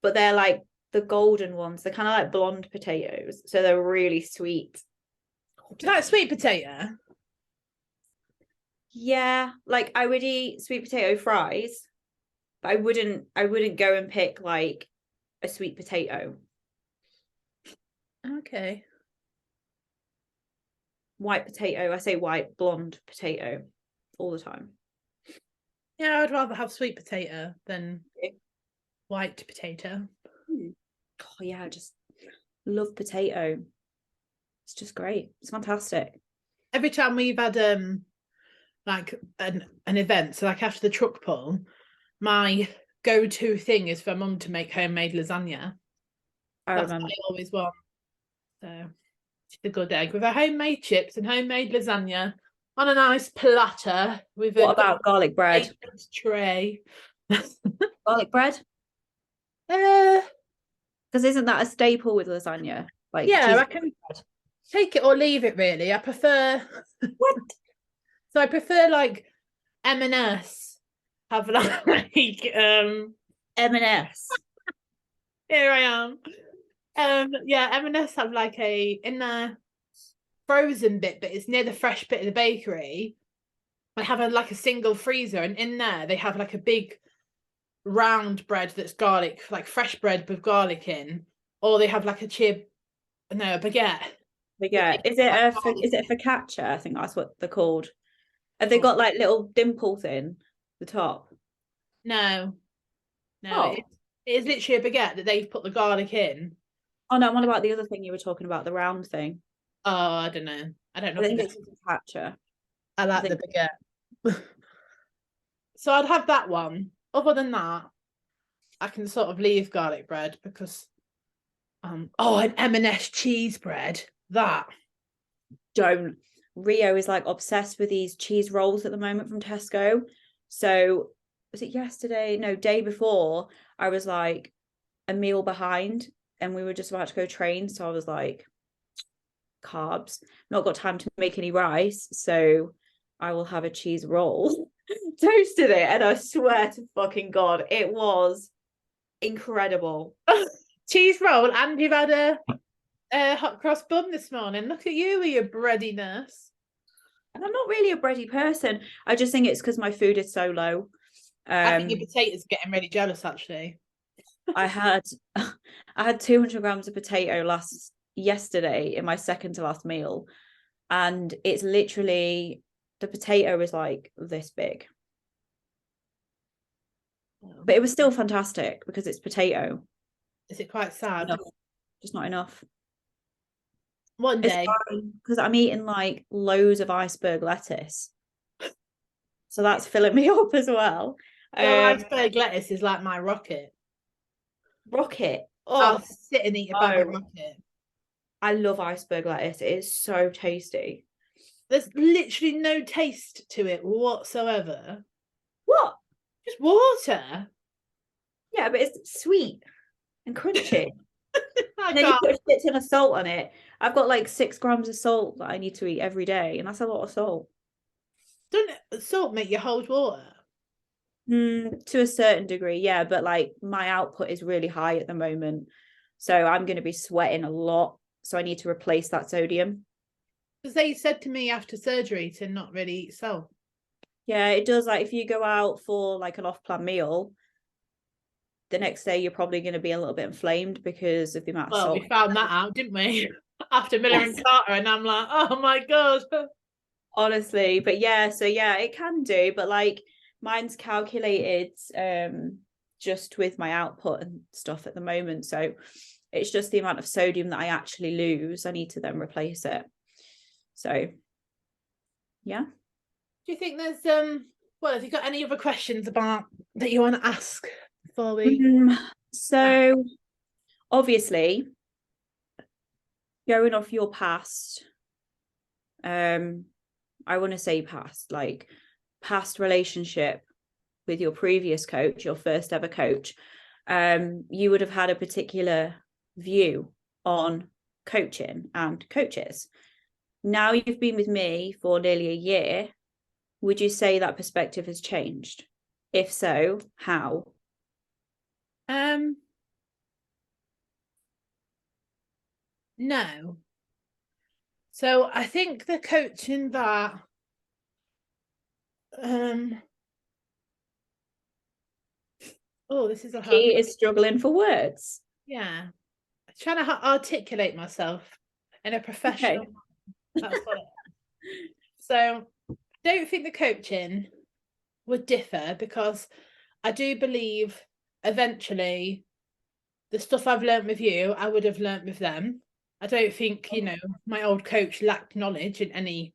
but they're like the golden ones. They're kind of like blonde potatoes, so they're really sweet. Do you like sweet potato? Yeah, like I would eat sweet potato fries, but I wouldn't go and pick like a sweet potato. Okay. White potato, I say white, blonde potato all the time. Yeah, I'd rather have sweet potato than white potato. Oh yeah, I just love potato. It's just great. It's fantastic. Every time we've had like an event, so like after the truck pull, my go-to thing is for mum to make homemade lasagna. I That's what remember. I always want. So it's a good egg with our homemade chips and homemade lasagna on a nice platter with a What about garlic bread? tray. Garlic bread? uh, Because isn't that a staple with lasagna? Like yeah, cheese I can bread. take it or leave it really. I prefer What? so I prefer like M&S have like M&S. here I am. Yeah, M&S have like a in their frozen bit, but it's near the fresh bit of the bakery. They have like a single freezer, and in there they have like a big round bread that's garlic, like fresh bread with garlic in, or they have like a no, a baguette. But That yeah, they is it have a garlic is it in. a focaccia? I think that's what they're called. Have they Oh, got like little dimples in the top? no, no, Oh, it is literally a baguette that they've put the garlic in. oh no, what about the other thing you were talking about, the round thing? Oh, I don't know. I don't know I nothing think about. it's a focaccia. I I like the think baguette. So I'd have that one. Other than that, I can sort of leave garlic bread because oh, an M&S cheese bread. That. don't. Rio is like obsessed with these cheese rolls at the moment from Tesco. So was it yesterday? No, day before, I was like a meal behind and we were just about to go train. So I was like, carbs, not got time to make any rice. So I will have a cheese roll. Toasted it, and I swear to fucking God, it was incredible. Cheese roll, and you've had a hot cross bun this morning. Look at you with your breadiness. And I'm not really a bready person. I just think it's because my food is so low. I think your Um, potatoes are getting really jealous, actually. I had I had 200 grams of potato last yesterday in my second to last meal, and it's literally the potato is like this big, Oh. but it was still fantastic because it's potato. Is it quite sad? Enough, just not enough. One It's day. fine because I'm eating like loads of iceberg lettuce, so that's filling me up as well. Your Um, iceberg lettuce is like my rocket. rocket. I'll Oh sit and eat a bag of no, rocket. I love iceberg lettuce. It is so tasty. There's literally no taste to it whatsoever. What? Just water. Yeah, but it's sweet and crunchy. I And then you can't. put a shit ton of salt on it. I've got like 6 grams of salt that I need to eat every day, and that's a lot of salt. Don't salt make you hold water? To a certain degree, yeah, but like my output is really high at the moment, so I'm going to be sweating a lot. So I need to replace that sodium. Because they said to me after surgery to not really eat salt. Yeah, it does. Like if you go out for like an off-plan meal, the next day you're probably going to be a little bit inflamed because of the amount of Well, salt. we found that out, didn't we? After Miller and Yes. Carter, and I'm like, oh my God. Honestly, but yeah, so yeah, it can do, but like mine's calculated just with my output and stuff at the moment. So it's just the amount of sodium that I actually lose. I need to then replace it. So yeah. Do you think there's well, have you got any other questions about that you want to ask before we So obviously going off your past, I want to say past relationship with your previous coach, your first ever coach, you would have had a particular view on coaching and coaches. Now you've been with me for nearly a year. Would you say that perspective has changed? If so, how? no. So I think the coaching that oh, this is a hard He is struggling for words. yeah. Trying to articulate myself in a professional Okay. that's what it is. So don't think the coaching would differ because I do believe eventually the stuff I've learned with you, I would have learned with them. I don't think, my old coach lacked knowledge in any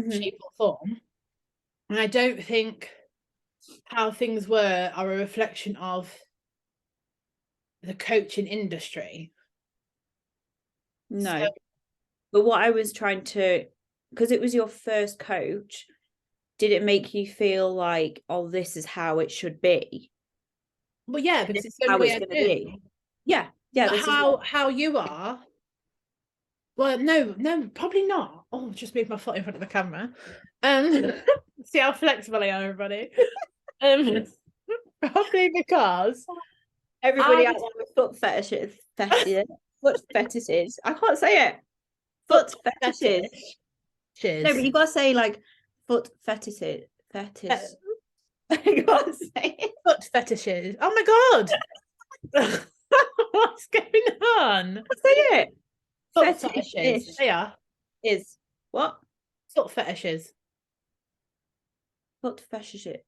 shape or form. And I don't think how things were are a reflection of the coaching industry. No. So, But what I was trying to, because it was your first coach, did it make you feel like, oh, this is how it should be? well, yeah, This because is it's the only how way it's I going to knew. be. Yeah. Yeah. But This is how you are, well, no, probably not. Oh, just moved my foot in front of the camera. Um, see how flexible I am, everybody. Um, probably because everybody I out there with foot fetishes. Foot fetishes. I can't say it. foot Foot fetishes. fetish. No, but you gotta say like foot fetishes. Fetish. You gotta say it. Foot fetishes. Oh my God. What's going on? Say it. Foot fetishes. Fetish They are. is what? Foot fetishes. Foot fetishes.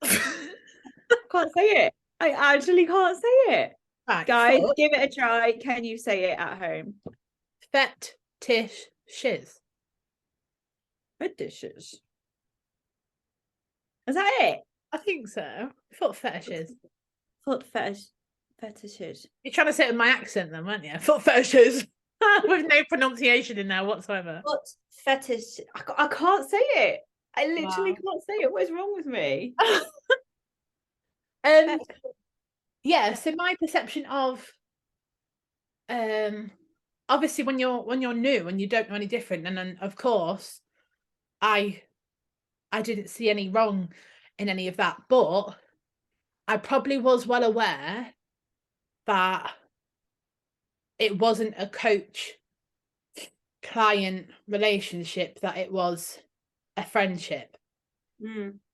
I can't say it. I actually can't say it. Right. Guys, Foot give it a try. Can you say it at home? fetishes. Fetishes. Is that it? I think so. Foot fetishes. Foot fetishes. You're trying to say it with my accent then, weren't you? Foot fetishes. With no pronunciation in there whatsoever. Foot fetish. I can't say it. I literally Wow. can't say it. What is wrong with me? um yeah, so my perception of obviously when you're new and you don't know any different, and then of course I didn't see any wrong in any of that, but I probably was well aware that it wasn't a coach client relationship, that it was a friendship.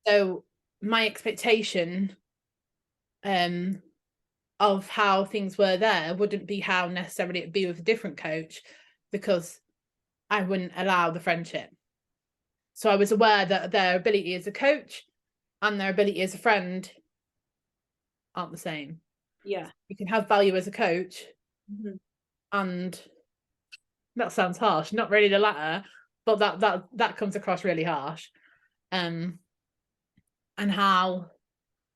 So my expectation of how things were there wouldn't be how necessarily it'd be with a different coach, because I wouldn't allow the friendship. So I was aware that their ability as a coach and their ability as a friend aren't the same. Yeah. You can have value as a coach, and that sounds harsh, not really the latter, but that comes across really harsh. And how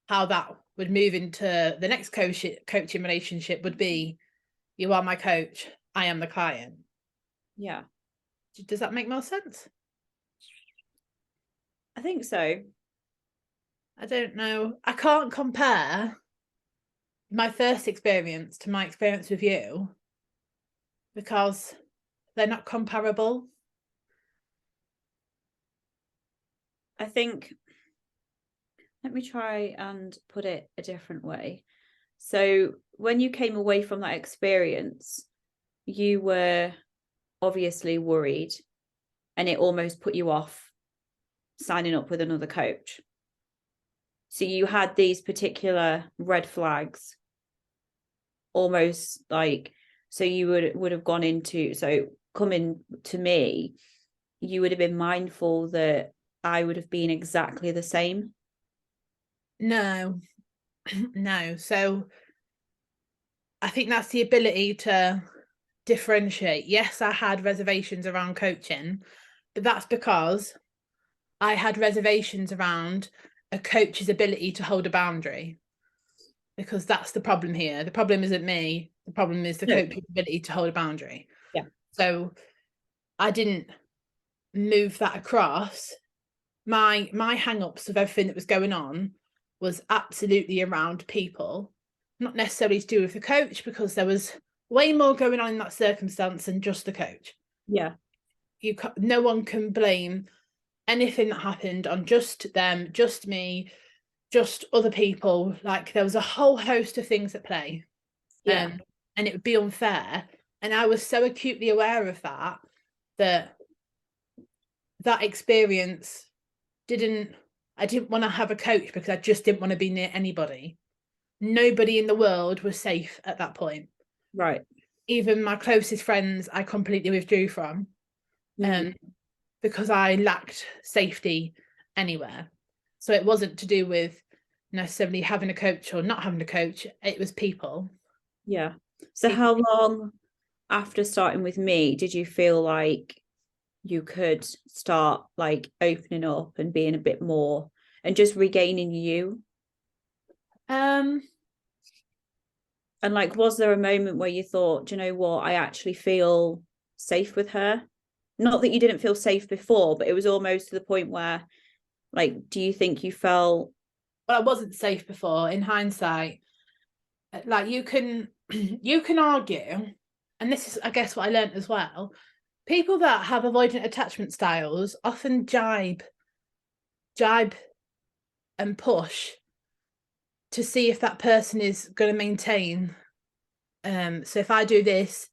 that would move into the next coaching relationship would be, you are my coach, I am the client. Yeah. Does that make more sense? I think so. I don't know. I can't compare my first experience to my experience with you because they're not comparable. I think, let me try and put it a different way. So when you came away from that experience, you were obviously worried and it almost put you off signing up with another coach. So you had these particular red flags, almost like, so you would have gone into, so coming to me, you would have been mindful that I would have been exactly the same. No, no. So I think that's the ability to differentiate. Yes, I had reservations around coaching, but that's because I had reservations around a coach's ability to hold a boundary. Because that's the problem here. The problem isn't me. The problem is the No. coach's ability to hold a boundary. Yeah. So I didn't move that across. My hang-ups of everything that was going on was absolutely around people, not necessarily to do with the coach, because there was way more going on in that circumstance than just the coach. Yeah. No one can blame anything that happened on just them, just me, just other people. Like, there was a whole host of things at play. Yeah. And it would be unfair. And I was so acutely aware of that, that experience I didn't want to have a coach, because I just didn't want to be near anybody. Nobody in the world was safe at that point. Right. Even my closest friends, I completely withdrew from, because I lacked safety anywhere. So it wasn't to do with necessarily having a coach or not having a coach. It was people. Yeah. So how long after starting with me did you feel like you could start like opening up and being a bit more and just regaining you? Um, And like, was there a moment where you thought, do you know what, I actually feel safe with her? Not that you didn't feel safe before, but it was almost to the point where, like, do you think you felt? Well, I wasn't safe before. In hindsight, like, you can argue, and this is, I guess, what I learned as well. People that have avoidant attachment styles often jibe and push to see if that person is going to maintain. So if I do this,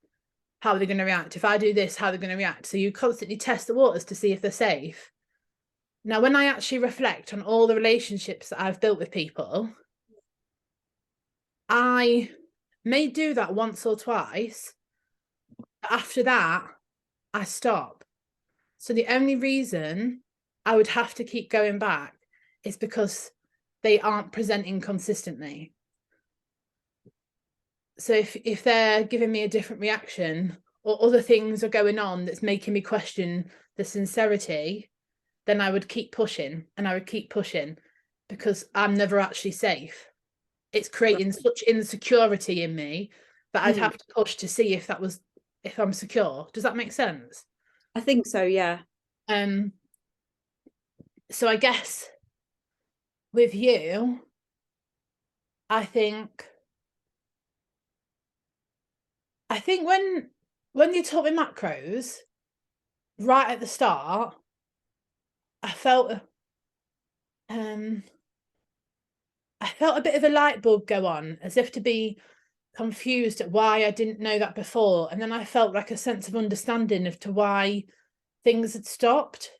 how are they going to react? If I do this, how are they going to react? So you constantly test the waters to see if they're safe. Now, when I actually reflect on all the relationships that I've built with people, I may do that once or twice. But after that, I stop. So the only reason I would have to keep going back is because they aren't presenting consistently. So if they're giving me a different reaction, or other things are going on that's making me question the sincerity, then I would keep pushing, and I would keep pushing, because I'm never actually safe. It's creating such insecurity in me that I'd have to push to see if I'm secure. Does that make sense? I think so, yeah. So I guess with you, I think when you taught me macros right at the start, I felt a bit of a light bulb go on, as if to be confused at why I didn't know that before. And then I felt like a sense of understanding as to why things had stopped.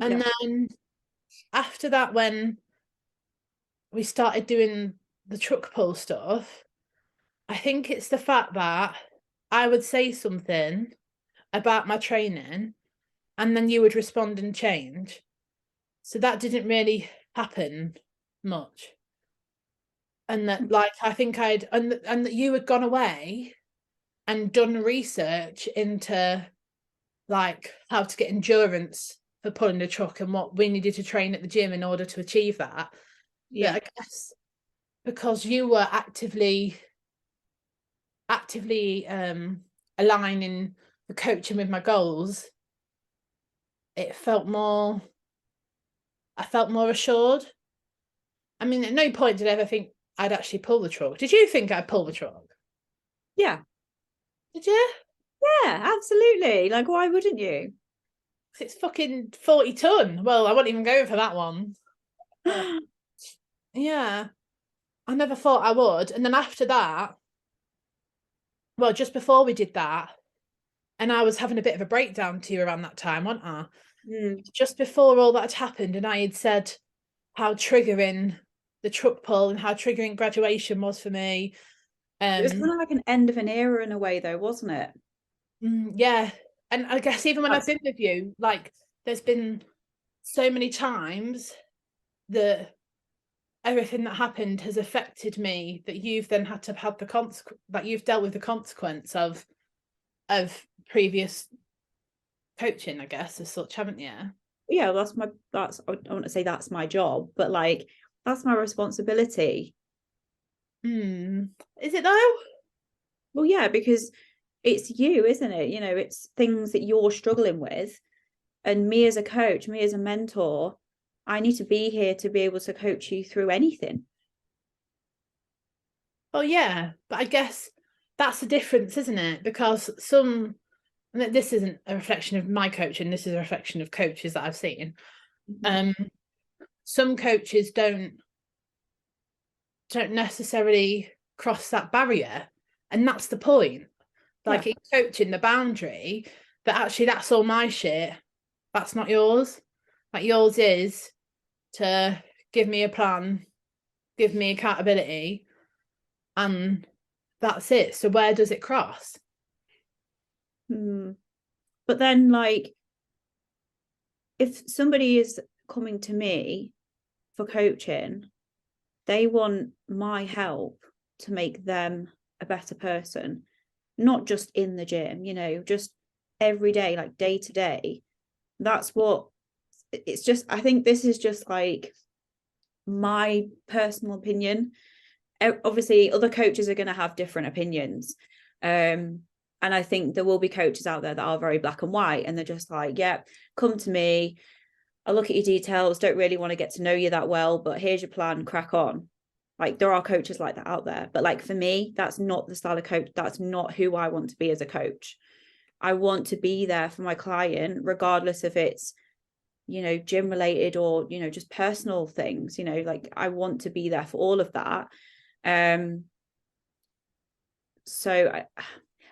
And then after that, when we started doing the truck pull stuff, I think it's the fact that I would say something about my training, and then you would respond and change. So that didn't really happen much. And that, like, I think and that you had gone away and done research into, like, how to get endurance for pulling the truck and what we needed to train at the gym in order to achieve that. Yeah, I guess because you were actively aligning the coaching with my goals, I felt more assured. I mean, at no point did I ever think I'd actually pull the truck. Did you think I'd pull the truck? Yeah. Did you? Yeah, absolutely. Like, why wouldn't you? It's fucking 40 ton. Well, I wasn't even going for that one. Yeah, I never thought I would. And then after that, well, just before we did that, and I was having a bit of a breakdown to you around that time, wasn't I? Mm. just before all that had happened, and I had said how triggering the truck pull and how triggering graduation was for me. It was kind of like an end of an era in a way, though, wasn't it? Yeah. And I guess even when I've That's been with you, like there's been so many times that everything that happened has affected me, that you've then had to have the consequence, that you've dealt with the consequence of previous coaching, I guess, as such, haven't you? yeah, that's I don't want to say that's my job, but like that's my responsibility. Is it though? Well, yeah, because it's you, isn't it? You know, it's things that you're struggling with. And me as a coach, me as a mentor, I need to be here to be able to coach you through anything. Oh yeah, but I guess that's the difference, isn't it? Because some, and this isn't a reflection of my coaching, this is a reflection of coaches that I've seen. Mhm. Um, some coaches don't necessarily cross that barrier, and that's the point. Yeah. Like in coaching, the boundary that actually that's all my shit. That's not yours. Like yours is to give me a plan, give me accountability, and that's it. So where does it cross? Hmm. But then, like, if somebody is coming to me for coaching, they want my help to make them a better person, not just in the gym, you know, just every day, like day to day. That's what it's just. I think this is just like my personal opinion. Obviously, other coaches are going to have different opinions. And I think there will be coaches out there that are very black and white, and they're just like, yeah, come to me. I'll look at your details, don't really want to get to know you that well, but here's your plan, crack on. Like there are coaches like that out there. But like for me, that's not the style of coach. That's not who I want to be as a coach. I want to be there for my client, regardless if it's, you know, gym related or, you know, just personal things, you know, like I want to be there for all of that. Um, so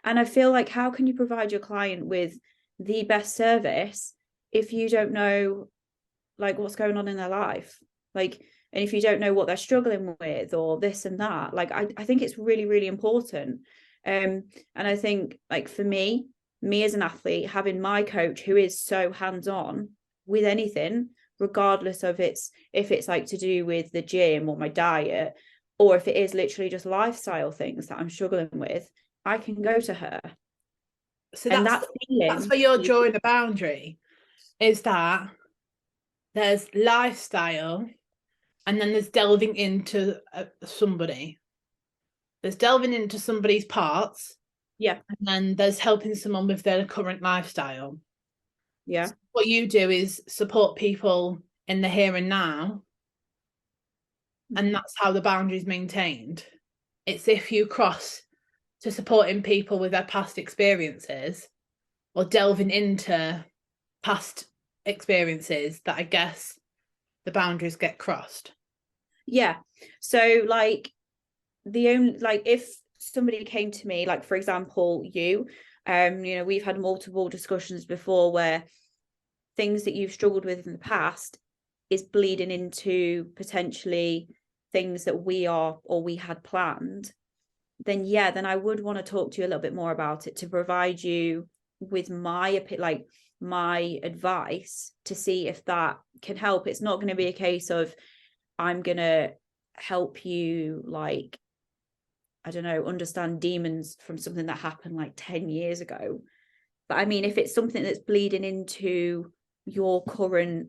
and I feel like how can you provide your client with the best service if you don't know like what's going on in their life, like, and if you don't know what they're struggling with or this and that, like I think it's really really important. And I think like for me as an athlete, having my coach who is so hands-on with anything, regardless of it's if it's like to do with the gym or my diet, or if it is literally just lifestyle things that I'm struggling with, I can go to her. So And that's that that's feeling, where you're drawing a boundary, is that there's lifestyle and then there's delving into somebody. There's delving into somebody's parts, yeah, and then there's helping someone with their current lifestyle. yeah, So what you do is support people in the here and now, and that's how the boundary is maintained. It's if you cross to supporting people with their past experiences or delving into past experiences that I guess the boundaries get crossed. yeah. So like the only like if somebody came to me, like for example you, you know, we've had multiple discussions before where things that you've struggled with in the past is bleeding into potentially things that we are or we had planned, then yeah, then I would want to talk to you a little bit more about it to provide you with like my advice to see if that can help. It's not going to be a case of I'm going to help you like I don't know, understand demons from something that happened like 10 years ago. But I mean, if it's something that's bleeding into your current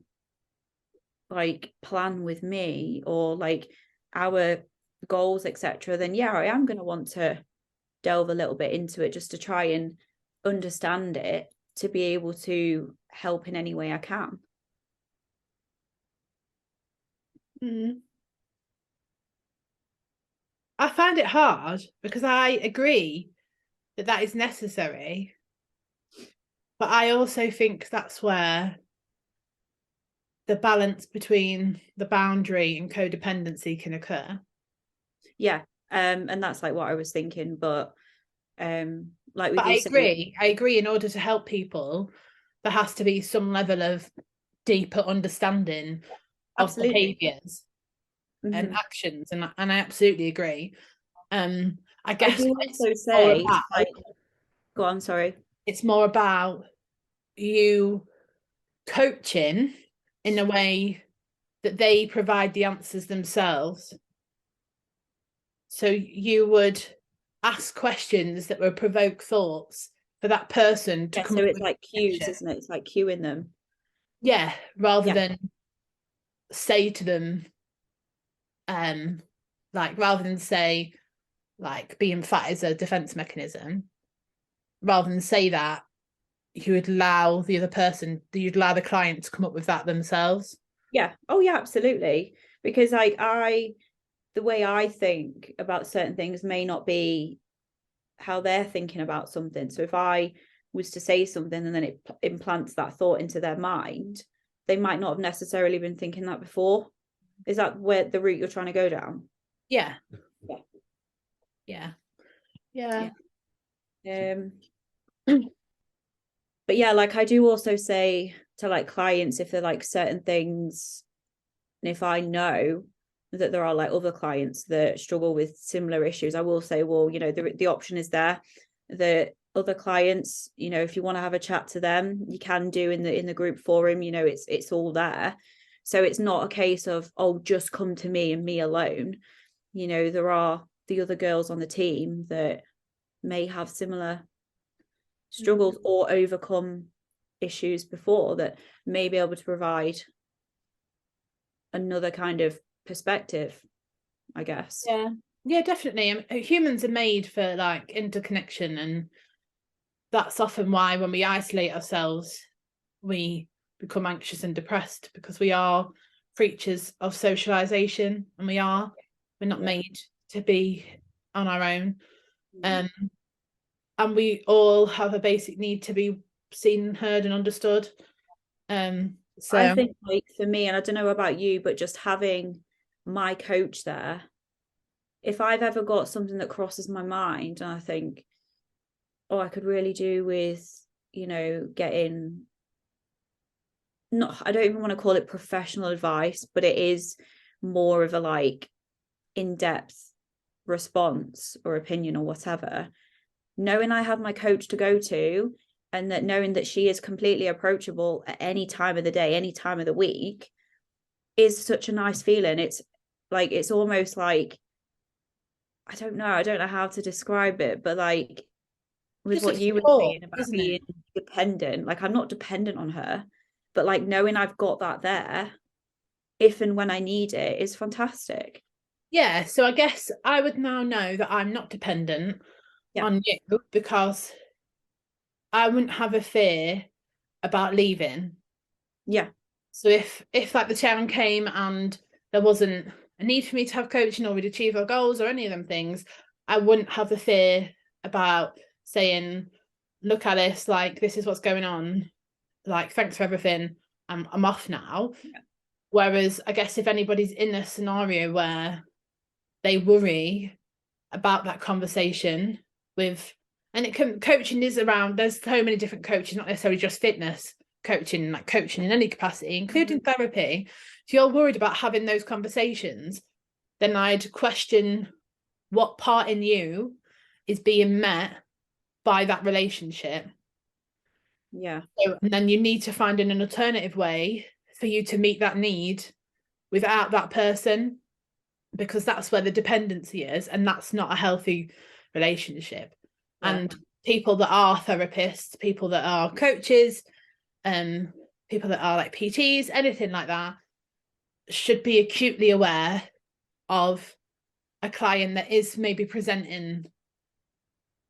like plan with me or like our goals, etc., then yeah, I am going to want to delve a little bit into it just to try and understand it to be able to help in any way I can. Mm. I find it hard because I agree that that is necessary, but I also think that's where the balance between the boundary and codependency can occur. Yeah. And that's like what I was thinking. But like with But you saying, I agree in order to help people, there has to be some level of deeper understanding of Absolutely. behaviours and Mhm. actions, and I absolutely agree. I I guess do it's also more say, about like, go on, sorry. it's more about you coaching in a way that they provide the answers themselves. So you would ask questions that would provoke thoughts for that person to Yeah, come so up it's with like cues, action. isn't it? It's like cueing them. Yeah, rather Yeah. than say to them, like rather than say like being fat is a defense mechanism, rather than say that, you would allow the other person, you'd allow the client to come up with that themselves. Yeah. Oh yeah, absolutely. Because like the way I think about certain things may not be how they're thinking about something. So if I was to say something and then it implants that thought into their mind, they might not have necessarily been thinking that before. Is that where the route you're trying to go down? Yeah. Yeah. Yeah. Yeah. Yeah. But yeah, like I do also say to like clients if they're like certain things, and if I know that there are like other clients that struggle with similar issues, I will say, well, you know, the option is there. The other clients, you know, if you want to have a chat to them, you can do in the group forum, you know, it's all there. So it's not a case of, oh, just come to me and me alone. You know, there are the other girls on the team that may have similar struggles or overcome issues before that may be able to provide another kind of perspective, I guess. Yeah. Yeah, definitely. Humans are made for like interconnection, and that's often why when we isolate ourselves, we become anxious and depressed because we are creatures of socialization, and we're not Yeah. made to be on our own. Um, and we all have a basic need to be seen, heard, and understood. I So think like for me, and I don't know about you, but just having my coach there, if I've ever got something that crosses my mind and I think, oh, I could really do with, you know, getting not, I don't even want to call it professional advice, but it is more of a like in-depth response or opinion or whatever. Knowing I have my coach to go to, and that knowing that she is completely approachable at any time of the day, any time of the week, is such a nice feeling. It's like, it's almost like, I don't know how to describe it, but like with just a what you were support, saying about isn't it? being dependent, like I'm not dependent on her, but like knowing I've got that there if and when I need it is fantastic. Yeah. So I guess I would now know that I'm not dependent Yeah. on you because I wouldn't have a fear about leaving. Yeah. So if like the chairman came and there wasn't a need for me to have coaching or we'd achieve our goals or any of them things, I wouldn't have the fear about saying, look, Alice, like this is what's going on. Like, thanks for everything. I'm off now. Yeah. Whereas I guess if anybody's in a scenario where they worry about that conversation with, and it can, coaching is around, there's so many different coaches, not necessarily just fitness coaching, like coaching in any capacity, including therapy. If you're worried about having those conversations, then I'd question what part in you is being met by that relationship. Yeah. So, and then you need to find an alternative way for you to meet that need without that person, because that's where the dependency is, and that's not a healthy relationship. Yeah. And people that are therapists, people that are coaches, people that are like PTs, anything like that, should be acutely aware of a client that is maybe presenting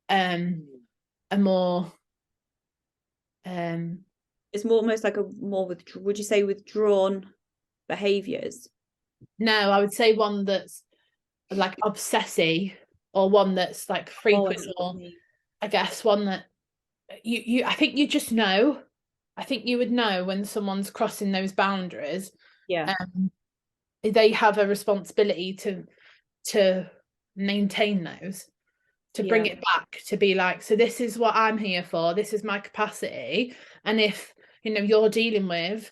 a more It's more almost like a more with, would you say, withdrawn behaviors? no, I would say one that's like obsessive, or one that's like Oh, I frequent, see what or you mean. I guess one that you I think you just know. I think you would know when someone's crossing those boundaries. Yeah. Um, they have a responsibility to maintain those, to bring Yeah. it back, to be like, so this is what I'm here for, this is my capacity. And if you're dealing with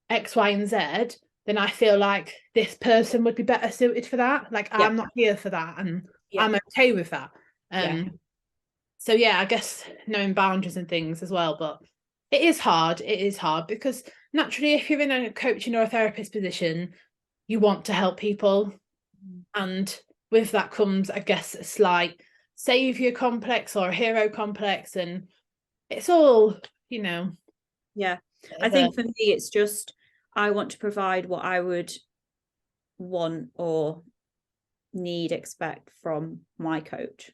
X, Y, and Z, then I feel like this person would be better suited for that. Like Yeah. I'm not here for that, and Yeah. I'm okay with that. Yeah. So yeah, I guess knowing boundaries and things as well, but it is hard. It is hard because naturally, if you're in a coaching or a therapist position, you want to help people, and with that comes, I guess, a slight savior complex or a hero complex, and it's all, Yeah. I the think for me, it's just I want to provide what I would want or need, expect from my coach, if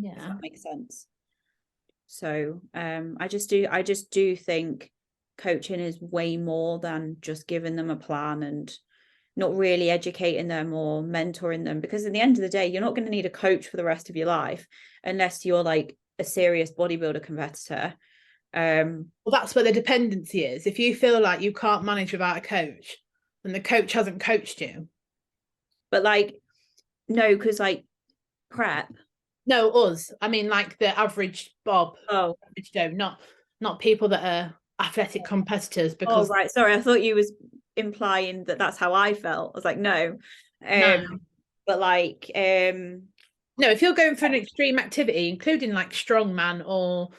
yeah, that makes sense. So I just do think coaching is way more than just giving them a plan and not really educating them or mentoring them, because at the end of the day, you're not going to need a coach for the rest of your life unless you're like a serious bodybuilder competitor. well, that's where the dependency is. If you feel like you can't manage without a coach, and the coach hasn't coached you. But like, no, because like prep. No, us. I mean, like the average Bob, Oh, average Joe, not people that are athletic competitors. oh, Because right. Sorry, I thought you was implying that that's how I felt. I was like, no. no, But like, no, if you're going for an extreme activity, including like strongman or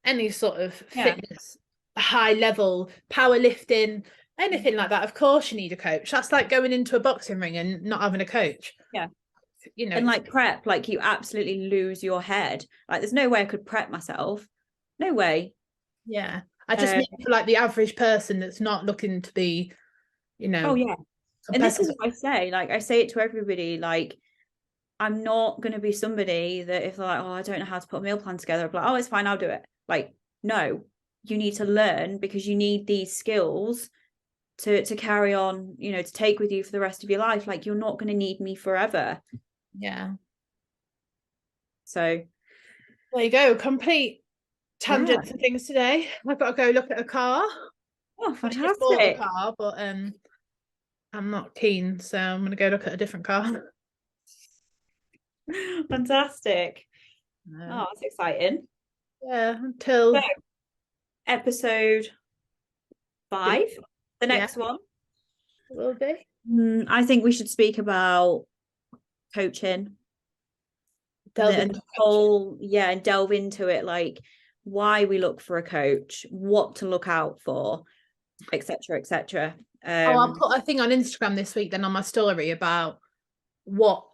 any sort of yeah, fitness, high level powerlifting, anything like that, of course you need a coach. That's like going into a boxing ring and not having a coach. yeah. And It's, like prep, like you absolutely lose your head. Like, there's no way I could prep myself. No way. yeah. I just mean for like the average person that's not looking to be, Oh yeah. And this is competitive. what I say. Like, I say it to everybody. Like, I'm not going to be somebody that if they're like, oh, I don't know how to put a meal plan together, I'm like, oh, it's fine, I'll do it. Like, no, you need to learn, because you need these skills to carry on, to take with you for the rest of your life. Like, you're not going to need me forever. Yeah. So There you go. Complete yeah. tangents and things today. I've got to go look at a car. Oh, I just bought a fantastic. car, but I'm not keen, so I'm gonna go look at a different car. Fantastic. No. Oh, that's exciting. Yeah, So, until episode 5, the yeah, next one. it will be. I think we should speak about coaching and Delve the into coaching. whole, yeah, and delve into it, like why we look for a coach, what to look out for, etc., etc. Oh, I'll put a thing on Instagram this week then on my story about what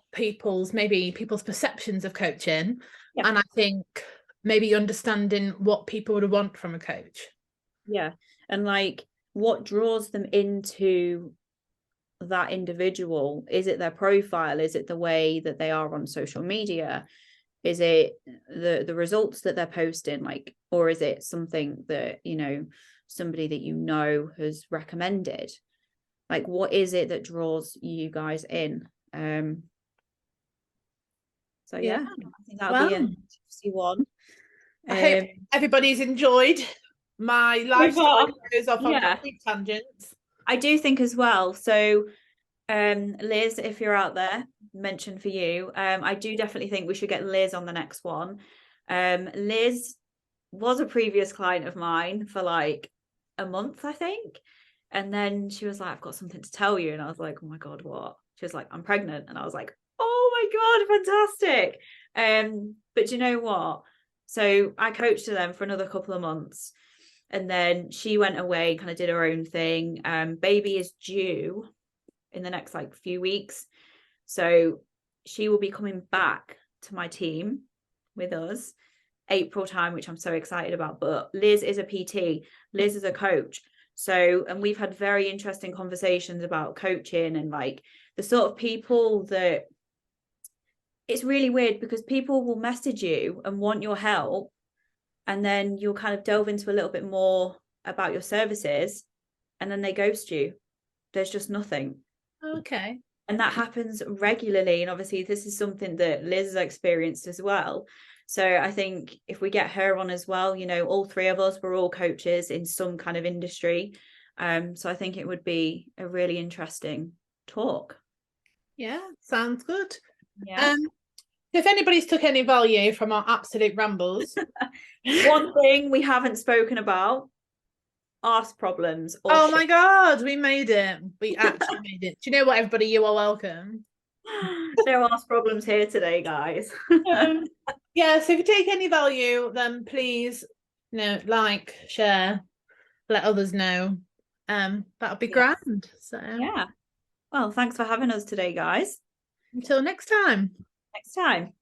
maybe people's perceptions of coaching, Yeah, and I think maybe understanding what people would want from a coach. yeah, and like what draws them into that individual. Is it their profile? Is it the way that they are on social media? Is it the results that they're posting, like, or is it something that somebody that has recommended? Like, what is it that draws you guys in? So Yeah. yeah, I think that'll be Well, an interesting one. I hope everybody's enjoyed my So life story far, that goes off on yeah, complete tangents. I do think as well. So Liz, if you're out there, mention for you. I do definitely think we should get Liz on the next one. Liz was a previous client of mine for like a month, I think. And then she was like, I've got something to tell you. And I was like, oh my God, what? She was like, I'm pregnant. And I was like, oh my God, fantastic. But you know what? So I coached them for another couple of months. And then she went away, kind of did her own thing. Baby is due in the next like few weeks. So she will be coming back to my team with us April time, which I'm so excited about. But Liz is a PT, Liz is a coach. So, and we've had very interesting conversations about coaching and like the sort of people that it's really weird, because people will message you and want your help, and then you'll kind of delve into a little bit more about your services, and then they ghost you. There's just nothing. Okay. And that happens regularly. And obviously, this is something that Liz has experienced as well. So I think if we get her on as well, all three of us, we're all coaches in some kind of industry. So I think it would be a really interesting talk. Yeah, sounds good. Yeah. If anybody's took any value from our absolute rambles, One thing we haven't spoken about arse problems or Oh shit. my God, we made it. We actually made it. Do you know what, everybody? You are welcome. No arse problems here today, guys. Um, yeah, so if you take any value, then please, like, share, let others know. That would be Yes. grand. So Yeah. Well, thanks for having us today, guys. until next time. Next time.